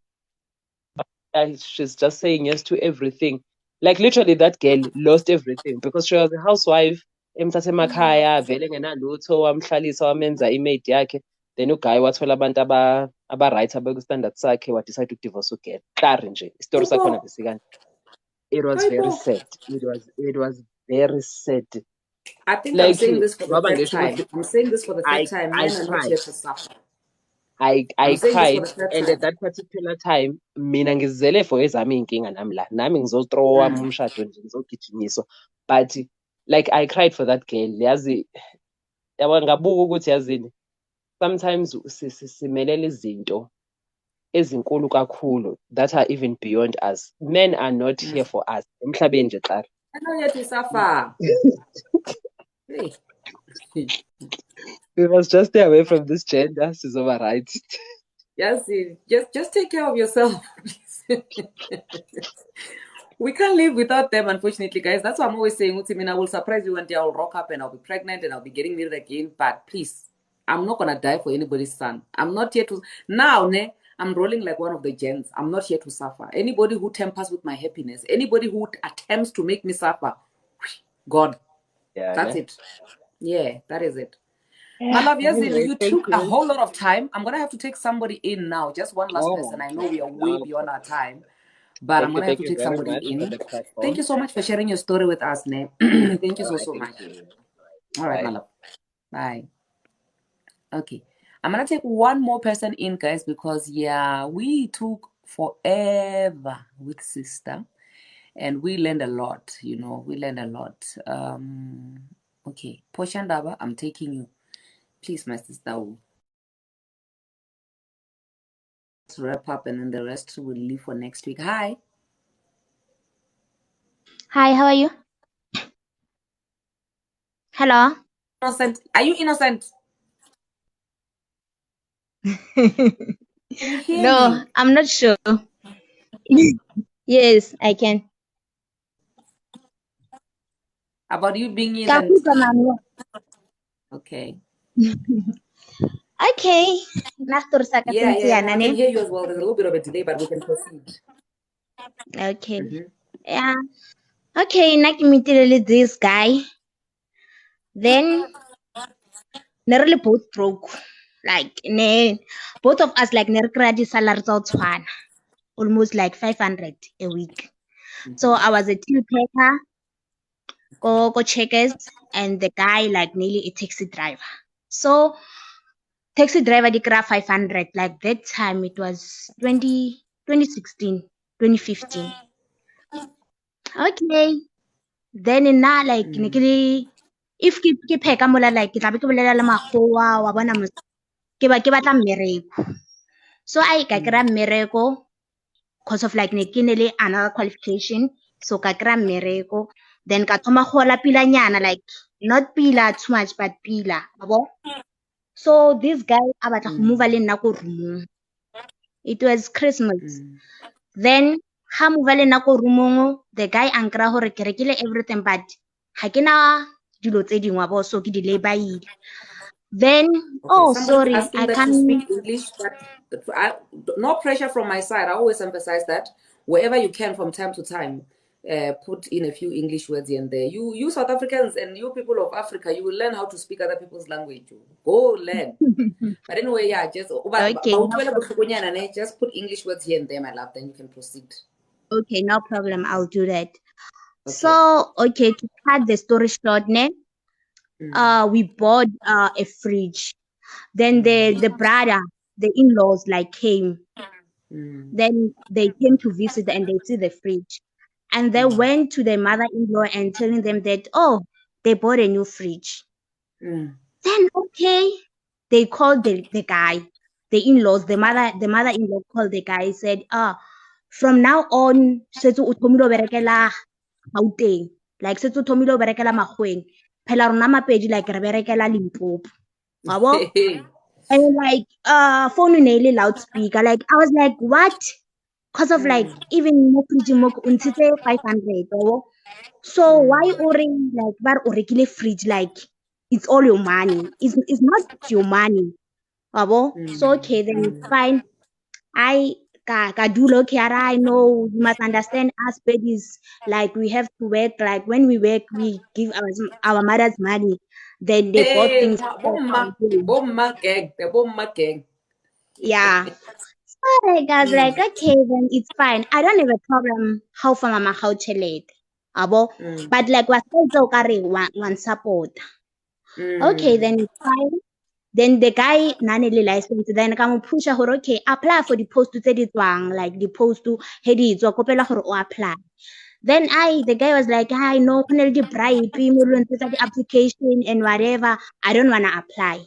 she's just saying yes to everything. Like literally that girl lost everything because she was a housewife emthatha emakhaya vele ngenalutho wamhlalisa wamenza imaid yakhe. Then uguy wathola abantu aba-right abekustandard sakhe wadecide to divorce ugirl. Klari nje isitori sakhona besikanje. It was very sad. It was very sad. I think like, I'm saying this for the third ngisho time. ukuthi I'm saying this for the third time. Men are not cried. here to suffer. I I'm saying this for cried, the third and time. at that particular time mina ngizele for ezami iy'nkinga nami la nami ngizothrowa wami umshado nje ngizogijinyiswa, but like I cried for that girl. Yazi yabo ngabuka ukuthi yazini sometimes simelela izinto ezinkulu kakhulu that are even beyond us. Men are not here for us emhlabeni nje qala. I'm not here to suffer. Hey. We must just stay away from this gender. She's over right. Yes, just take care of yourself. We can't live without them, unfortunately, guys. That's why I'm always saying, I will surprise you one day. I'll rock up and I'll be pregnant and I'll be getting married again. But please, I'm not gonna die for anybody's son. I'm not here to now. I'm rolling like one of the gents. I'm not here to suffer. Anybody who tampers with my happiness, anybody who attempts to make me suffer, God. Yeah, that's it. Yeah, that is it. Yeah, My love, yes, anyway, you took a whole lot of time. I'm gonna have to take somebody in now. Just one last person. I know we are way beyond our time, but I'm gonna have to take somebody in. Thank you so much for sharing your story with us, Ne. Thank you so much. All right, my love. Bye. Okay, I'm gonna take one more person in, guys, because yeah, we took forever with sister, and we learned a lot. We learned a lot. Okay, Poshandaba, I'm taking you. Please, my sister. Let's wrap up, and then the rest will leave for next week. Hi. Hi, how are you? Hello. Innocent. Are you innocent? Can you hear No, me? I'm not sure. Yes, I can. About you being innocent. Okay. Okay. Yeah, no, I can hear you as well. There's a little bit of a delay, but we can proceed. Okay. Yeah. Okay, nakimeeted this guy. Then nearly both broke. Like both of us like nearly salary one, almost like 500 a week. So I was a tea packer, go checkers, and the guy like nearly a taxi driver. So taxi driver di kry 500. Like that time it was 2016, 2015. Okay. Then na like if ke pheka mola like ke tla be ke bolela le makgowa wa bona ke batla mmereko. So I ka kry mmereko because of like ne ke ne le another qualification, so ka kry mmereko, then ka thoma go gola pilanyana, like not pila too much but pila yabo. So this guy a batla go move le nna ko roomong. It was Christmas. Then ha move le nna ko roomong, the guy a nkra gore ke rekile everything but ha ke na dilo tse dingwe bo, so ke di labaile. Then, Okay, somebody was sorry, asking I that you can't. speak English, but no pressure from my side. I always emphasize that wherever you can from time to time, put in a few English words here and there. You South Africans and you people of Africa, you will learn how to speak other people's language. Go learn. But anyway, yeah, just Okay, no just put English words here and there, my love. Then you can proceed. okay, no problem. I'll do that. Okay. So, okay, to cut the story short, we bought a fridge. Then the brother, the in-laws like came. Then they came to visit and they see the fridge. And they went to the mother-in-law and telling them that, oh, they bought a new fridge. Then okay, they called the guy, the in-laws, the mother-in-law called the guy, said, from now on, setso o thomile o berekela Gauteng, like setso o thomile o berekela Makgweng. Phela rona Mapedi like re berekela Limpopo. Wabo? And like phone in a loudspeaker. Like I was like, what? Cause of like even mo fridge mo untshitse 500. So why oring like bar orekile fridge like it's all your money. It's not your money. So okay, then it's fine. I Kadulo Kiara, I know you must understand aspect is like we have to work, like when we work we give our mothers money. Then they bought Hey, things for bomba gang, the bomba gang. yeah. So like I was like, okay, then it's fine. I don't have a problem how far mama how late. But like was also carry one support. Okay, then it's fine. Then the guy nanele license then ka mo pusha gore okay apply for the post tse di tswang like the post to he di tswa kopela gore o apply. Then the guy was like, I know go ne le di bribe mo lo ntse the application and whatever, I don't want to apply.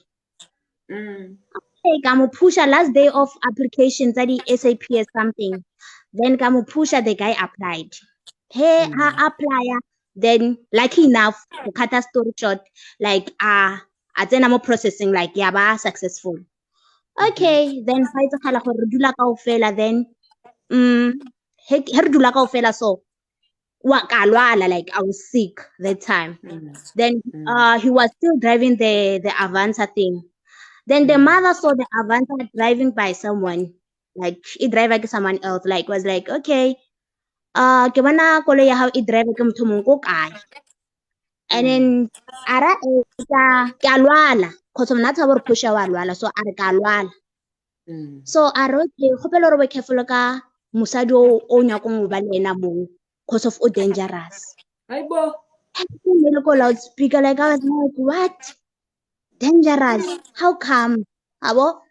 Hey, ka mo pusha last day of application tsa di SAP or something. Then ka mo pusha the guy applied. Hey, apply. Then lucky enough to cut a story short, like at then I'm processing like yaba successful. Okay, then fa itse khala gore re dula kaofela then he re dula kaofela so wa ka lwala like I was sick that time. Then he was still driving the Avanza thing. Then the mother saw the Avanza driving by someone, like it drive like someone else, like was like, okay, ke bona koloi ya hao e drive ke motho mongwe ko kae. And then ara ke a lwala cause mna tsa gore pusha wa lwala so are ka lwala. So are okay gopela gore be careful ka mosadi o nyakong go ba le ena mong cause of o dangerous. Aibo. I go loudspeaker like I was like, what? Dangerous? How come? Abo?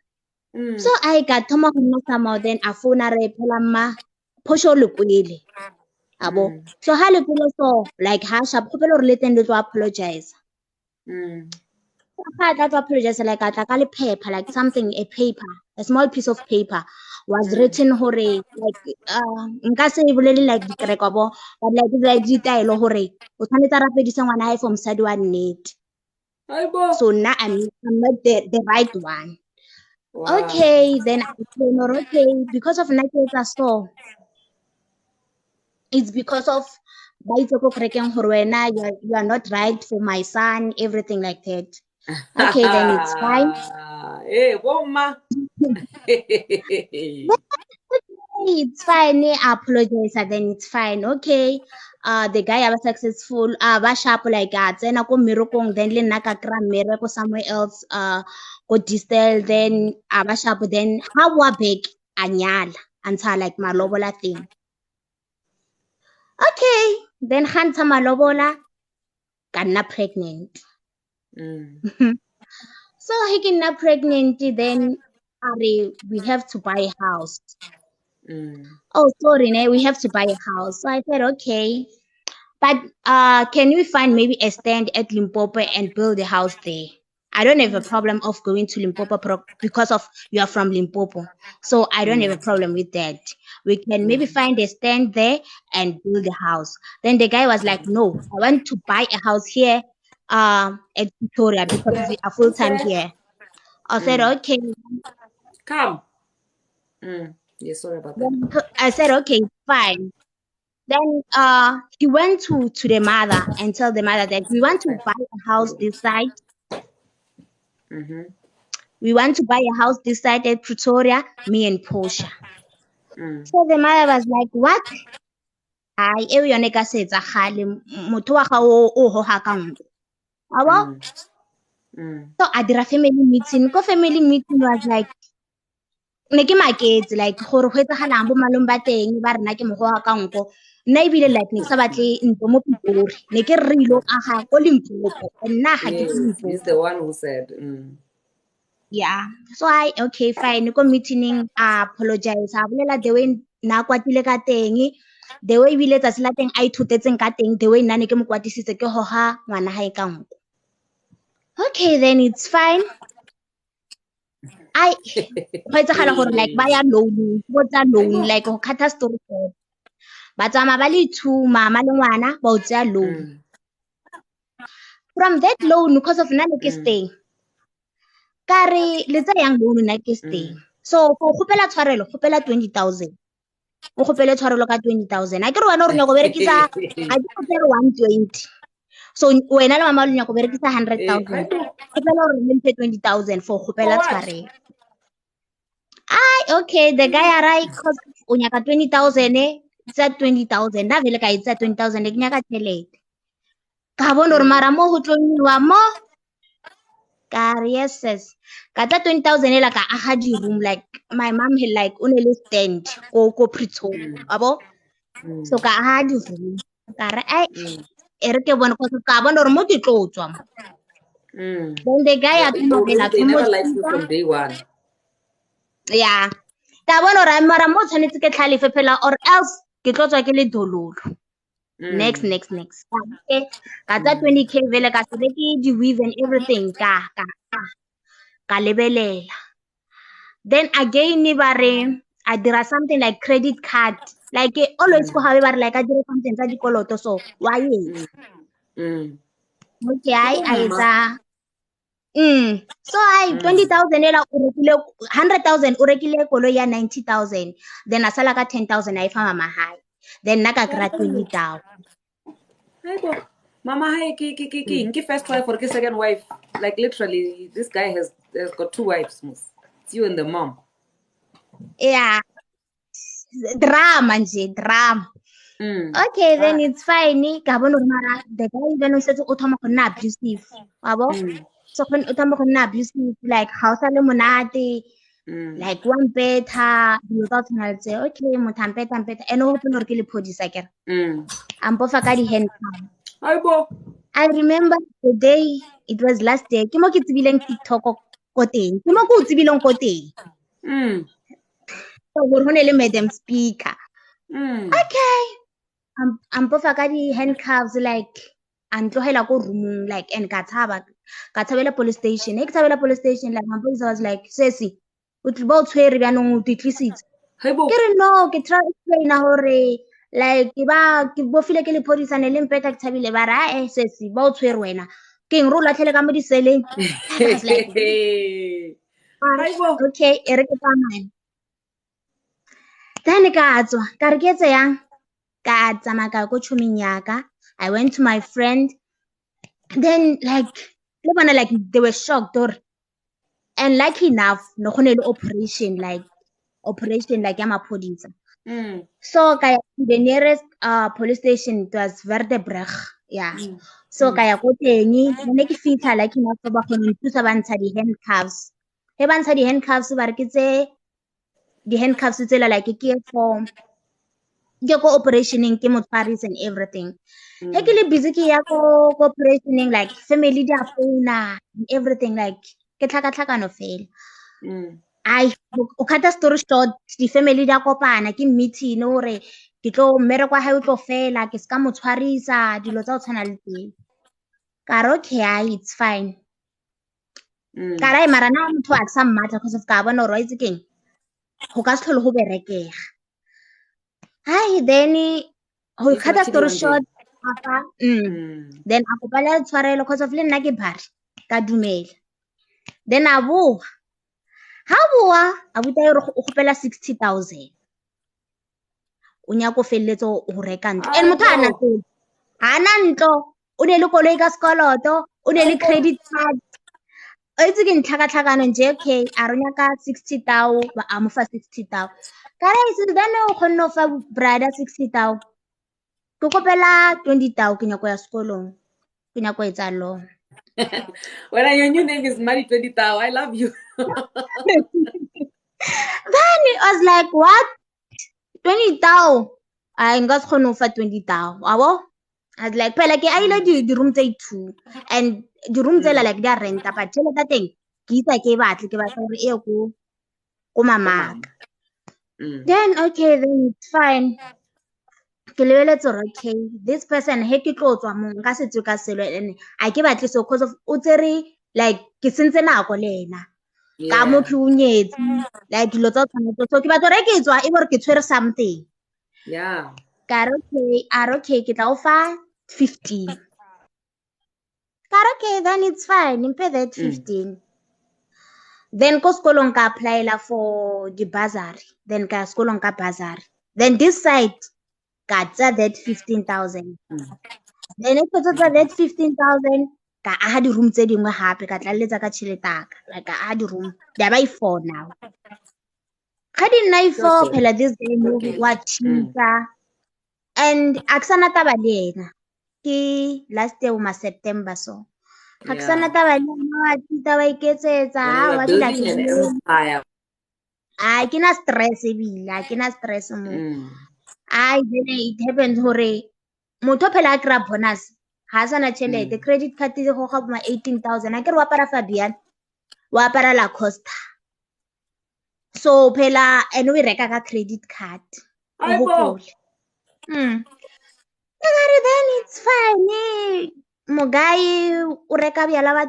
So I got thoma go nna somehow then a phone re phela mma phosho le kwele. Abo? So ha le kwele so like ha sharp gopela gore le teng le tlo apologize. I got to apologize like I ka le paper like something a paper, a small piece of paper was written hore like nka se bolele like dikereko bo but like ditaelo hore o tshwanetse rapedisa ngwana hae for mosadi wa nnete. So now I'm not the right one. Wow. Okay, then I told her, okay, because of Naketa so it's because of you are not right for my son, everything like that. Okay, then it's fine. Hey, Woma. It's fine. I apologize, and then it's fine. Okay. The guy was successful. Was sharp like that. Then I go mirokong. Then le naka kram mirako somewhere else. Go distel. Then was sharp. Then how wa big anyal until like malobola thing. Okay. Then hanta malobola. Got pregnant. So he get pregnant. Then we have to buy a house. Oh, sorry, we have to buy a house. So I said, okay. But can we find maybe a stand at Limpopo and build a house there? I don't have a problem of going to Limpopo because of you are from Limpopo. So I don't have a problem with that. We can maybe find a stand there and build a house. Then the guy was like, no, I want to buy a house here at Victoria because we are full time here. I said, okay. Come. Yeah, sorry about that. I said, okay, fine. Then he went to the mother and tell the mother that we want to buy a house this side. We want to buy a house this side at Pretoria, me and Portia. So the mother was like, what? Ai, eo yone ka se etsagale motho wa gago o hoga ka nko. Abo? So I did a family meeting. Ko family meeting was like, ne ke maketse like gore go etsagalang bo malong ba teng ba rena ke mogo wa ka nko. Nna ebile like ne ke sa batle ntlo mo Pitori. Ne ke re ilo aga ko Limpopo. Nna ga ke Limpopo. He's the one who said. Yeah. So okay fine. Ko meeting apologize. A bolela the way na kwatile ka teng. The way ebile tsatsi la teng a ithutetseng ka teng. The way nna ne ke mo kwatisitse ke hoga ngwana hae ka nko. Okay, then it's fine. I go etsagala gore like ba ya loan, go tsa loan like go khatha story short. Ba tsama ba le 2 mama le ngwana ba o tsaya loan. From that loan because of nna ke stay. Kare le tsa yang loan nna ke stay. So go khopela tshwarelo, khopela 20,000. O khopele tshwarelo ka 20,000. A ke re wena o re nya go berekisa ga ke go tsere 120. So wena le mama le nya go berekisa 100,000. Khopela o re le 20,000 for khopela tshwarelo. Okay, the guy arrived because o nyaka 20,000 it's at 20,000. Na vele ka it's at 20,000 ke nyaka tšhelete. Ka bona gore mara mo go tlonyiwa mo. Ka re yes sis. Ka tla 20,000 ela ka aga di room like my mom had like o ne le stand go Pretoria. Abo? So ka aga di room. Ka re ai ere ke bona go ka bona gore mo ke tlo tswa mo. Then the guy at mo bela They never liked you from day one. Yeah. Ka bona gore mara mo tshwanetse ke tlhalefe phela or else ke tlo tswa ke le dololo. Next. Okay. Ka tsa 20K vele ka se ke di weave and everything ka lebelela. Then again bare I did something like credit card. Like always go have bare like I did something tsa dikoloto so why it? Okay, I tsa so 20,000 ela o rekile 100,000 o rekile koloi ya 90,000 then asala ka 10,000 I fa mama high then naka kra 20,000. Mama hi ki first wife or ki second wife, like literally this guy has got 2 wives. It's you and the mom. Yeah, drama. Okay, then it's fine. Ka bona mara the guy even said o thoma go nna abusive wabo. So when o thoma go nna abusive like how sa le monate like one better you got to say okay mo tampeta and o hopela gore ke le phodisa kere ampo fa ka di hand I remember the day it was last day ke mo ke tsibileng TikTok ko teng ke mo go tsibileng ko teng so gore hone le madam speaker okay ampo fa ka di handcuffs like antlogela ko room like and ka tshabela police station ke tshabela police station like my police was like sesi o tliba o tshwere byanong o titlisitse ke re no ke try explain hore like ke bofile ke le police ne le mpeta ke tshabile ba ra sesi ba o tshwere wena ke eng ro latlhele ka mo di seleng okay ere ke tsamaya then ka tswa ka re ke tseyang ka tsamaya ka go tshuming yaka I went to my friend then like le bona like they were shocked or and lucky enough no go ne le operation like ya maphodisa so ka ya to the nearest police station it was Verdebrug yeah so ka ya go teng ne ke fitlha like enough ba go nthusa ba ntsha di handcuffs he ba ntsha di handcuffs ba re ke tse di handcuffs tsela like ke for ke go operationing ke motshwarisi and everything he ke le busy ke ya go operationing like family dia phone everything like ke tlhakatlhakano fela o khatha story short di family dia kopana ke meeting hore ke tlo mmere kwa hae o tlo fela ke ska motshwarisa dilo tsa o tshwana le teng ka re okay it's fine ka re mara na motho a tsa mmatha because of ka bona hore wa itse keng go ka se tlhole go berekega then ho khatha story short then a kopala tshwarelo because of le nna ke bari ka dumela then ha boa abuta re o gopela 60,000 o nya go felletsa o reka ntlo and motho ana ntlo o ne le koloi ka sekoloto o ne le credit card itse ke ntlhakatlhakano nje okay a re nyaka 60,000 ba a mo fa 60,000 ka re itse then o kgonne go fa brother 60,000 ke kopela 20,000 ke nyako ya sekolong ke nyako etsa long When your new name is Mari 20,000, I love you. Then I was like, what? 20,000? I nka se kgone go fa 20,000 abo I was like phela ke a ile di-room tse 2 and di-room tsela like di a renta but tšhelete ya teng ke itsa ke batla gore e ko mamaka then okay then it's fine ke lebeletse gore okay this person he ke tlo tswa mong ka setse ka selo and a ke batle so cause of o tsere like ke sentse nako le ena ka mo tlhunyetse like dilo tsa tshwanetse so ke batla gore ke tswa e bore ke tshwere something ka re okay ke tla o fa 15 ka re okay then it's fine mphe that 15 then ko sekolong ka applyela for the bursary then ka sekolong ka bursary then this side got that 15,000 then if it's that 15,000 ka aha di-room tse dingwe hape ka tlaletsa ka tšheletaka like ka aha di-room di ba i4 now ga di nna i4 phela this day wa chinta and a ke sana taba le ena ke last year ma September so ga ke sana taba le ena wa chinta wa iketsetsa wa dila a ke na stress ebile a ke na stress mo then it happened hore motho phela a kry bonus ha sana tšhelete credit card e go ga 18,000 a ke re wa para Fabian wa para la Costa so phela and we reka ka credit card o hopole then it's fine mo guy o reka bjala ba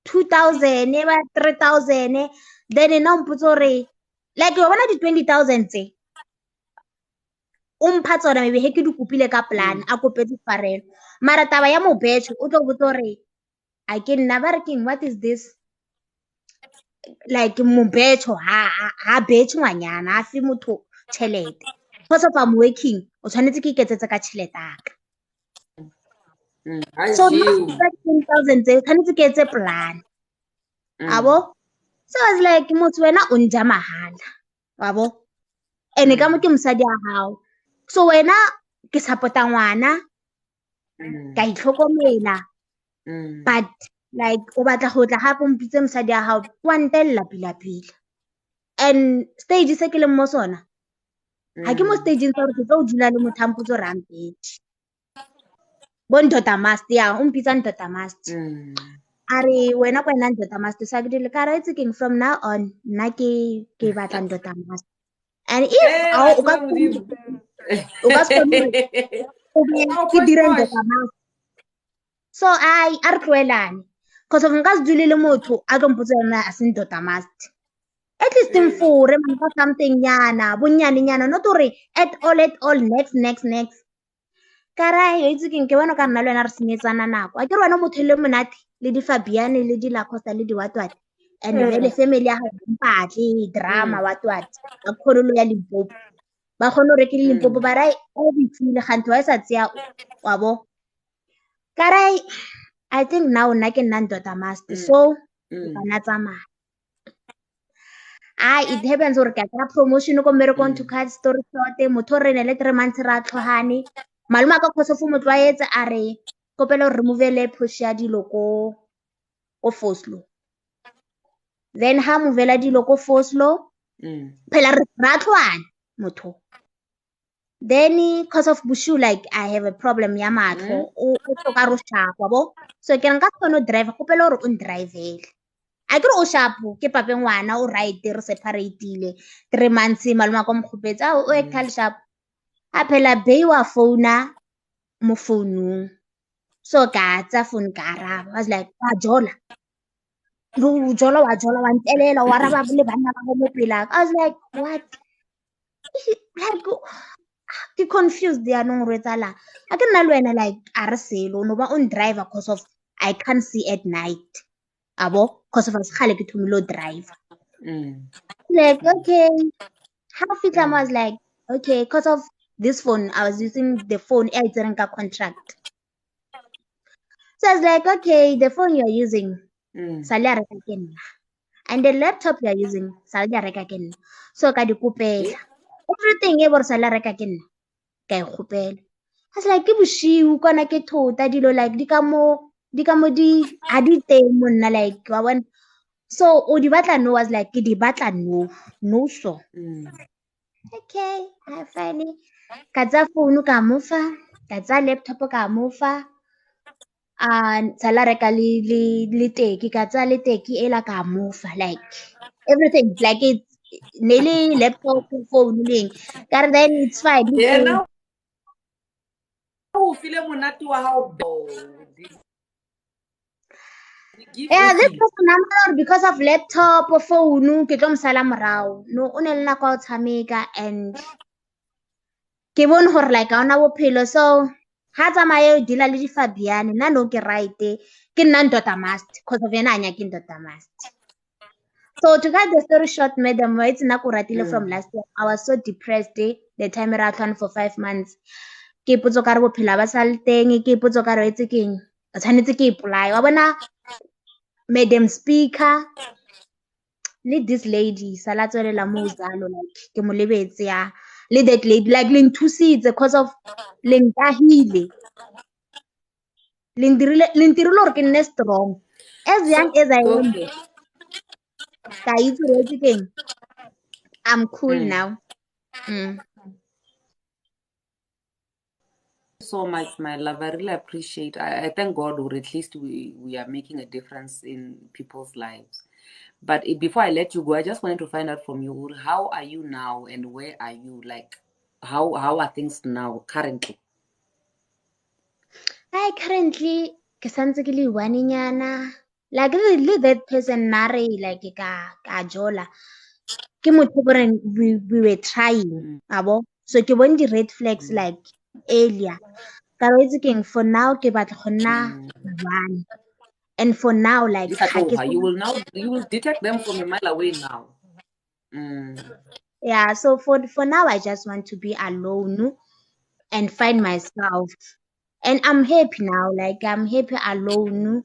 2,000 ba 3,000 then ena mpotsa gore like wa bona di 20,000 tse o mpha tsona maybe he ke di kopile ka plan a kopetse farelo mara taba ya mobetso o tlo botsa gore a ke nna ba re keng what is this like mobetso ha betso ngwanyana a fe motho tšhelete because of I'm working o tshwanetse ke iketsetse ka tšhelete aka so 10,000 tse tshwanetse ke etse plan abo so I was like motho wena o nja mahala wabo ene ka mo ke mosadi a hao so wena ke support-a ngwana ka itlhokomela but like o batla go tla gape mpitse mosadi a hao wa ntella pila and stage se ke leng mo sona ga ke mo stageng sa gore ke tlo o dula le motho a mpotse gore ampedi bo ntota mast ya o mpitsa ntota mast a re wena kwa ena ntota mast sa ke dile ka re it's king from now on nna ke batla ntota mast and if o ka se ke dire ntota mast so a re tloelane because of nka se dule le motho a tlo mpotse yona a se ntota mast at least mfure mfa something nyana bonnyane not gore at all next kara yo itse keng ke bona ka nna le wena re senyetsana nako a ke re wena motho le monate le di Fabian le di La Costa le di watwat and le family ya gago mpatle drama watwat ba kgone ya Limpopo ba kgone re ke Limpopo ba rai o bitsile gantho wa sa tsia wabo kara I think now nna ke nna ntota master so bana tsamaya it happens gore ka kry promotion ko mmerekong to cut story short motho re ne le 3 months ra tlhogane malome a ka kgosofo motlwaetse a re kopela gore removele push ya dilo ko Foslo then ha movela dilo ko Foslo phela ra tlhoana motho then because of bushu like I have a problem ya matlo o tloka ro sharp wabo so ke nka kgona drive kopela gore o ndrivele a ke re o sharp ke pape ngwana o right re separateile 3 months maloma ka mkhopetsa o ekal sharp a phela be wa phone mo founung so ka tsa phone ka araba I was like wa jola wa ntelela wa raba le bana ba mo pela I was like what like ke confused ya nong re tsala a ke nna le wena like a re selo no ba on driver because of I can't see at night abo because of khale ke thomilo drive like okay half it I was like okay because of this phone I was using the phone I didn't get contract so I was like okay the phone you're using Sale reka ke nna. And the laptop you are using, sale reka ke nna. So ka di kopela. Everything e bore sale reka ke nna. Ka e kgopela. I was like, ke boshiu kwana ke thota dilo like di ka mo di a di teng mo nna like wa bona. So o di batla no was like ke di batla no so. Okay, I finally ka tsa phone ka mo fa, ka tsa laptop ka mo fa. Sala reka le teki ka tsa le teki ela ka mo fa like everything like it's nearly laptop phone leng. Ka then it's fine. Yeah, now o file monate wa hao. Yeah, this person number because of laptop or phone ke tlo mo sala morao. No, o ne le nako ya go tshameka and ke bone gore like ga ona bophelo so ha tsamaye o deala le difabiane nna no ke right ke nna ntota must because of yena a nyake ntota must. So to cut the story short, madam, it's na ko ratile from last year. I was so depressed the time I ran for 5 months. Ke ipotsa ka re bophelo ba sa le teng, ke ipotsa ka re etse keng. O tshwanetse ke apply. Wa bona madam speaker le this lady sala tswelela mo zalo like ke mo lebetse ya le that lady like le nthusitse because of le nkahile le ntirile gore ke nne strong as young as I am ka itse re etse keng I'm cool now. So much, my love. I really appreciate. I thank God, or at least we are making a difference in people's lives. But before I let you go, I just wanted to find out from you, how are you now and where are you? Like, how are things now currently? Hi, currently ke santse ke le one-nyana like le that person nare like ka jola ke motho gore we were trying abo so ke bone di red flags like earlier ka re itse keng for now ke batla go nna one and for now like You will detect them from a mile away now. yeah so for now I just want to be alone and find myself and I'm happy now like I'm happy alone.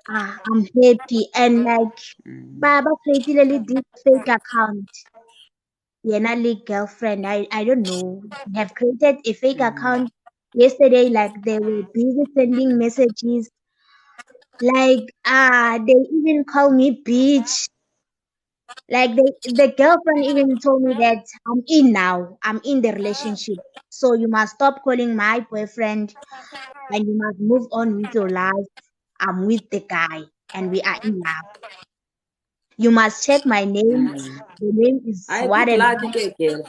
I'm happy and like ba created this fake account yena le girlfriend I don't know they have created a fake account yesterday like they were busy sending messages like they even call me bitch like the girlfriend even told me that I'm in the relationship so you must stop calling my boyfriend and you must move on with your life. I'm with the guy and we are in love. You must check my name. The name is what Good and luck, what. girl.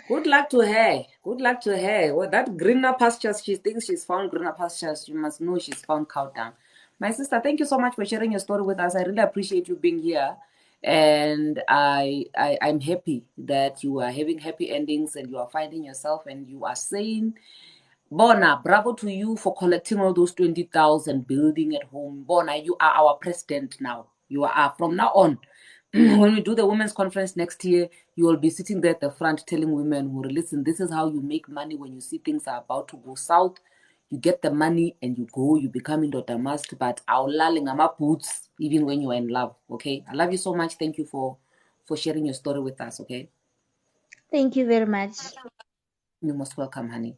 Good luck to her. Good luck to her. Well, that greener pastures, she thinks she's found greener pastures. You must know she's found cow down. My sister, thank you so much for sharing your story with us. I really appreciate you being here. And I'm happy that you are having happy endings and you are finding yourself and you are saying, Bona, bravo to you for collecting all those 20,000 building at home. Bona, you are our president now. You are from now on. When we do the women's conference next year, you will be sitting there at the front telling women who listen, this is how you make money when you see things are about to go south. You get the money and you go, you become into the must, but our lalling boots, even when you are in love. Okay. I love you so much. Thank you for sharing your story with us. Okay. Thank you very much. You're most welcome, honey.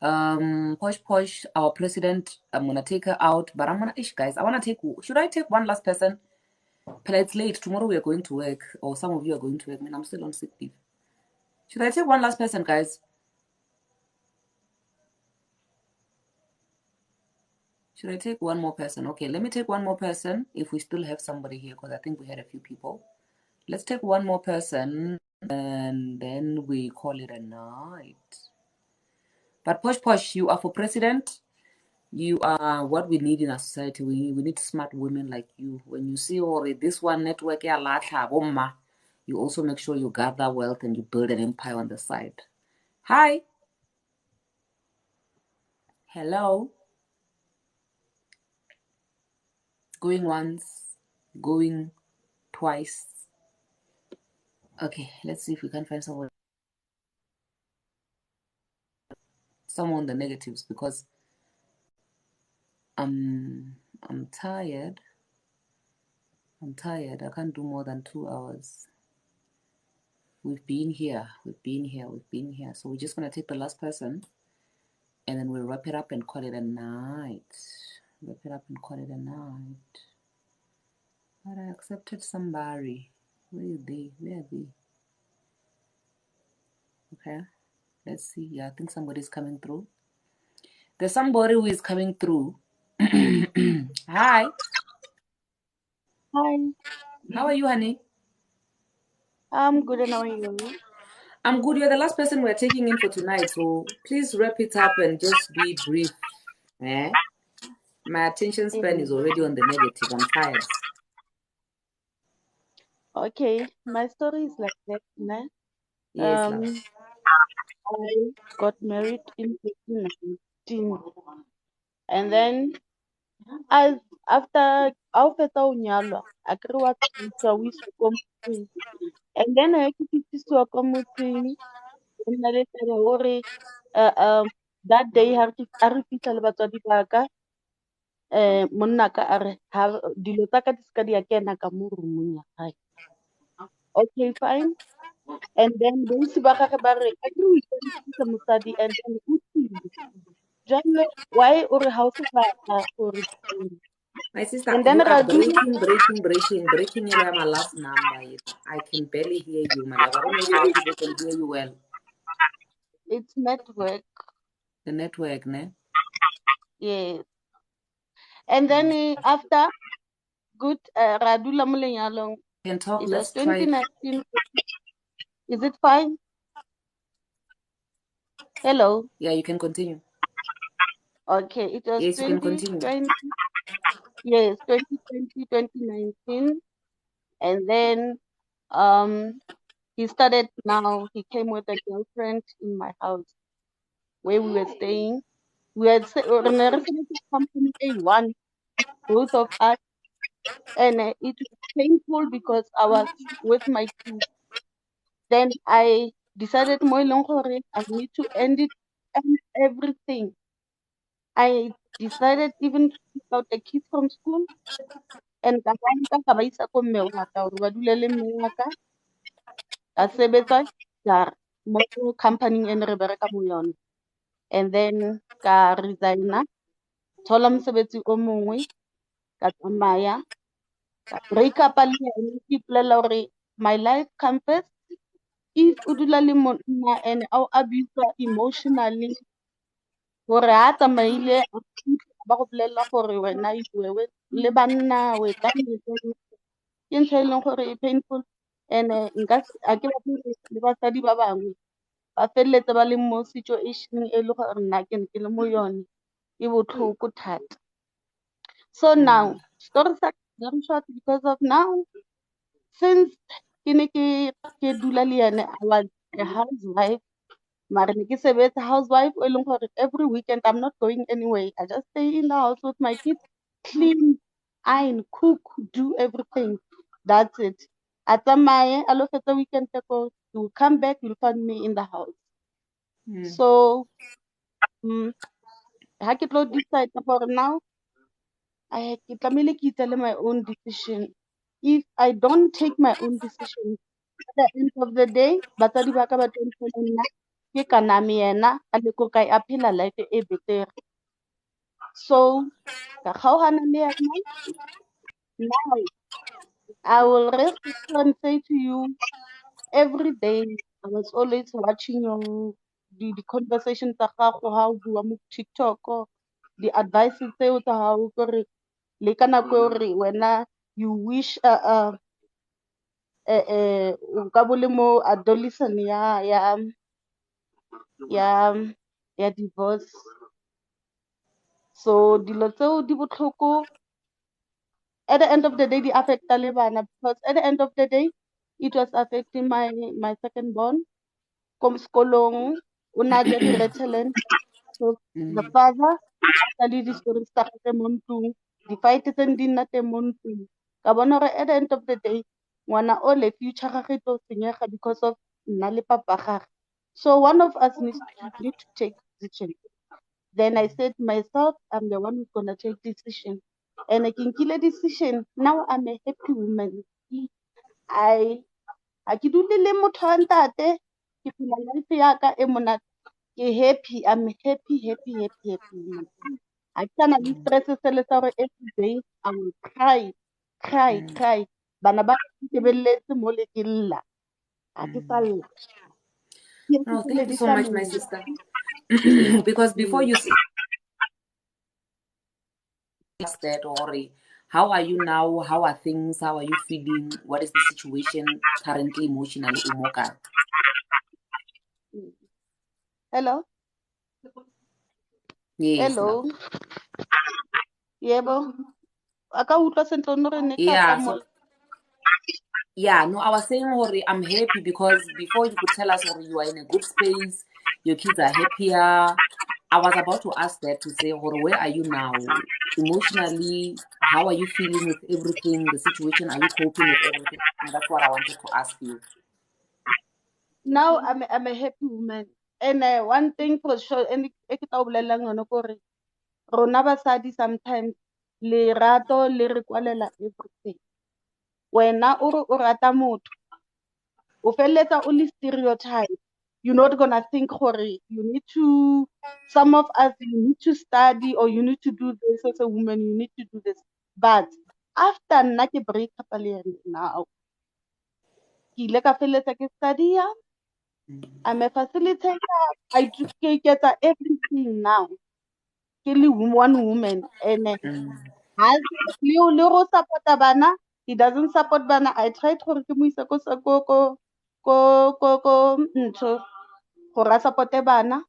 Posh, our president, I'm gonna take her out, but I'm gonna guys, should I take one last person? It's late. Tomorrow we are going to work, or some of you are going to work. I mean, I'm still on sick leave. Should I take one last person, guys? Should I take one more person? Okay, let me take one more person if we still have somebody here, because I think we had a few people. Let's take one more person and then we call it a night. But Posh, you are for president. You are what we need in our society. We need smart women like you. When you see already this one network, you also make sure you gather wealth and you build an empire on the side. Hi. Hello. Going once, going twice. Okay, let's see if we can find someone on the negatives, because I'm tired. I'm tired. I can't do more than 2 hours. We've been here. So we're just gonna take the last person, and then we'll wrap it up and call it a night. But I accepted somebody. Where are they? Okay. Let's see. Yeah, I think somebody's coming through. There's somebody who is coming through. Hi. Hi, How are you, honey? I'm good and how are you? I'm good. You're the last person we're taking in for tonight, so please wrap it up and just be brief. Eh? My attention span is already on the negative. I'm tired. Okay, my story is like that, né? Yes, love. I got married in 2019, and then as after I'll feta o nyalwa, a kry wa tswa o iswa ko motseng. And then I ke fitlhisiwa ko motseng, go nna le taba hore that day ha re fitlha le batswadi ba ka, monna ka a re dilo tsa ka di seka di ya kena ka mo roomong ya gae. Okay, fine. And then bontsi ba gage ba re a ke o ikwadisitse mosadi and then o tsile. Jwale why o re ha o sa batla gore My sister, and then you ra are dula breaking my last number. I can barely hear you, my love. I don't know if other people can hear you well. it's network. The network, ne? Yes. And then after good ra dula mo lenyalong. Can talk. It was Let's try. 2019. Is it fine? Hello. Yeah, you can continue. Okay, it was Yes, you can continue. 2020, 2019. And then he started now, he came with a girlfriend in my house where we were staying. We had company A1, both of us, and it was painful because I was with my kids. Then I decided more long I need to end it and everything. I decided even to pick out the kids from school and ka ba isa ko mme wa ka hore ba dule le mme wa ka. Ka sebetsa mo company e ne re bereka mo yona. And then ka resigna, thola mosebetsi o mongwe, ka tsamaya, ka break up le ene, ke ipolelela hore my life comes first. If o dula le monna and a o abuse emotionally, hore ha tsamaile a fitlha ba go bolelela gore wena le banna o etsa eng, ke ntho e leng gore e painful. And a ke batle hore le basadi ba bangwe ba feleletse ba le mo situation e le gore nna ke ne ke le mo yone e botlhoko thata. So now story sa very short because of now, since ke ne ke dula le ene, I was a housewife, mara ne ke sebetsa housewife e leng gore every weekend I'm not going anywhere. I just stay in the house with my kids, clean, iron, cook, do everything. That's it. A tsamaye a lo fetsa weekend ko, you will come back, you'll find me in the house. So ha ke tlo decide for now, ke tlamehile ke itse my own decision. If I don't take my own decision, at the end of the day, batsadi ba ka ba tlo ntshela nna ke kaname yena a le ko kae a phela life e betere. So ka kgaogana le yena. Now I will rest and say to you, every day I was always watching your the conversations tsa gago ha o bua mo TikTok, the advices tseo tsa gago gore le ka nako e gore wena you wish o ka bo le mo adolescent ya divorce. So dilo tseo di botlhoko at the end of the day di affecta le bana, because at the end of the day it was affecting my second born ko sekolong o na dire talent. So the father a le di-stories tsa gagwe mo ntlong, di-fight tse di nna teng mo ntlong, ka bona gore at the end of the day ngwana o le future gagwe tlo senyega because of nna le papa gagwe. So one of us need to take decision. Then I said to myself, I'm the one who's gonna take decision. And I can kill a decision. Now I'm a happy woman. I ke dule le motho wa ntate, ke phela life ya ka e monate, ke happy, I'm happy. I sana le stress se le sa gore every day I will cry. Bana ba ke beletse mo le ke lla. Ha ke sa lla. Oh, thank you so much, my sister. Because before you say that, or how are you now? How are things? How are you feeling? What is the situation currently emotionally, Umoka? Hello? Yes, Hello? love. Yebo. Aka utlwa sentle no re ne ka Yeah, mo. so yeah, no, I was saying, Hori, I'm happy because before you could tell us, Hori, you are in a good space, your kids are happier. I was about to ask that to say, Hori, where are you now? Emotionally, how are you feeling with everything, the situation? Are you coping with everything? And that's what I wanted to ask you. Now I'm a happy woman. And one thing for sure, and e ke tla o bolelang yone ko re rona basadi sometimes lerato le re kwalela everything. Wena o re o rata motho, o feleletsa o le stereotype. You're not gonna think gore you need to, some of us, you need to study or you need to do this as a woman, you need to do this. But after nna ke break up le ene now, ke ile ka feleletsa ke study. I'm a facilitator. I do get everything now. Kill one woman and has little support bana. He doesn't support bana. I tried to remuisa ko ncho go support bana.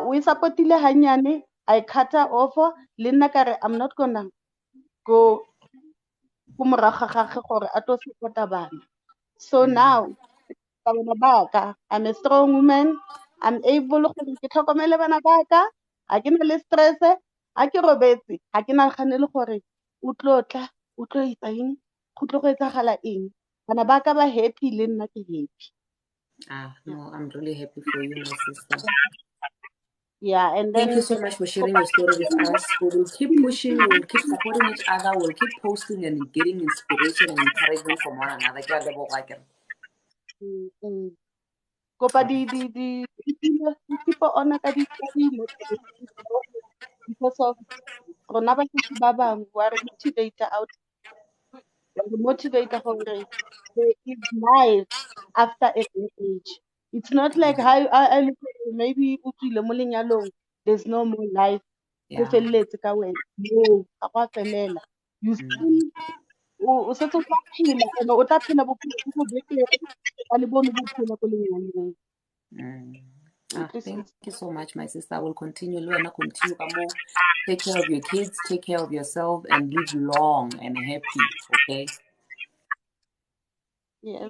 We supportile hanyane. I cut her off. Lena kare I'm not gonna go kumraga gage gore a tlo support bana. So now I'm a strong woman. I'm able to tlhokomele bana ba ka. Ha ke na le stress. Ha ke robetse, ha ke naganele gore o tlo tla, o tlo etsa eng, go tlo go etsagala eng. Bana ba ka ba happy le nna ke happy. No, I'm really happy for you, my sister. Yeah, and then thank you so much for sharing your story with us. We will keep pushing, we will keep supporting each other, we'll keep posting and getting inspiration and encouragement from one another. kopa di people ona ka di because of rona ba bang wa re motivate out, motivator gore there is life after a certain age. It's not like how I look at it, maybe o tswile mo lenyalong, there's no more life. Go felletse ka wena. No, ga go a felela. You still o setse o tla phela and o tla phela bophelo bo bo betere ka le bone bo phela ko lenyalong. Thank you so much, my sister. I will continue. Continue. Take care of your kids, take care of yourself, and live long and happy. Okay? Yes.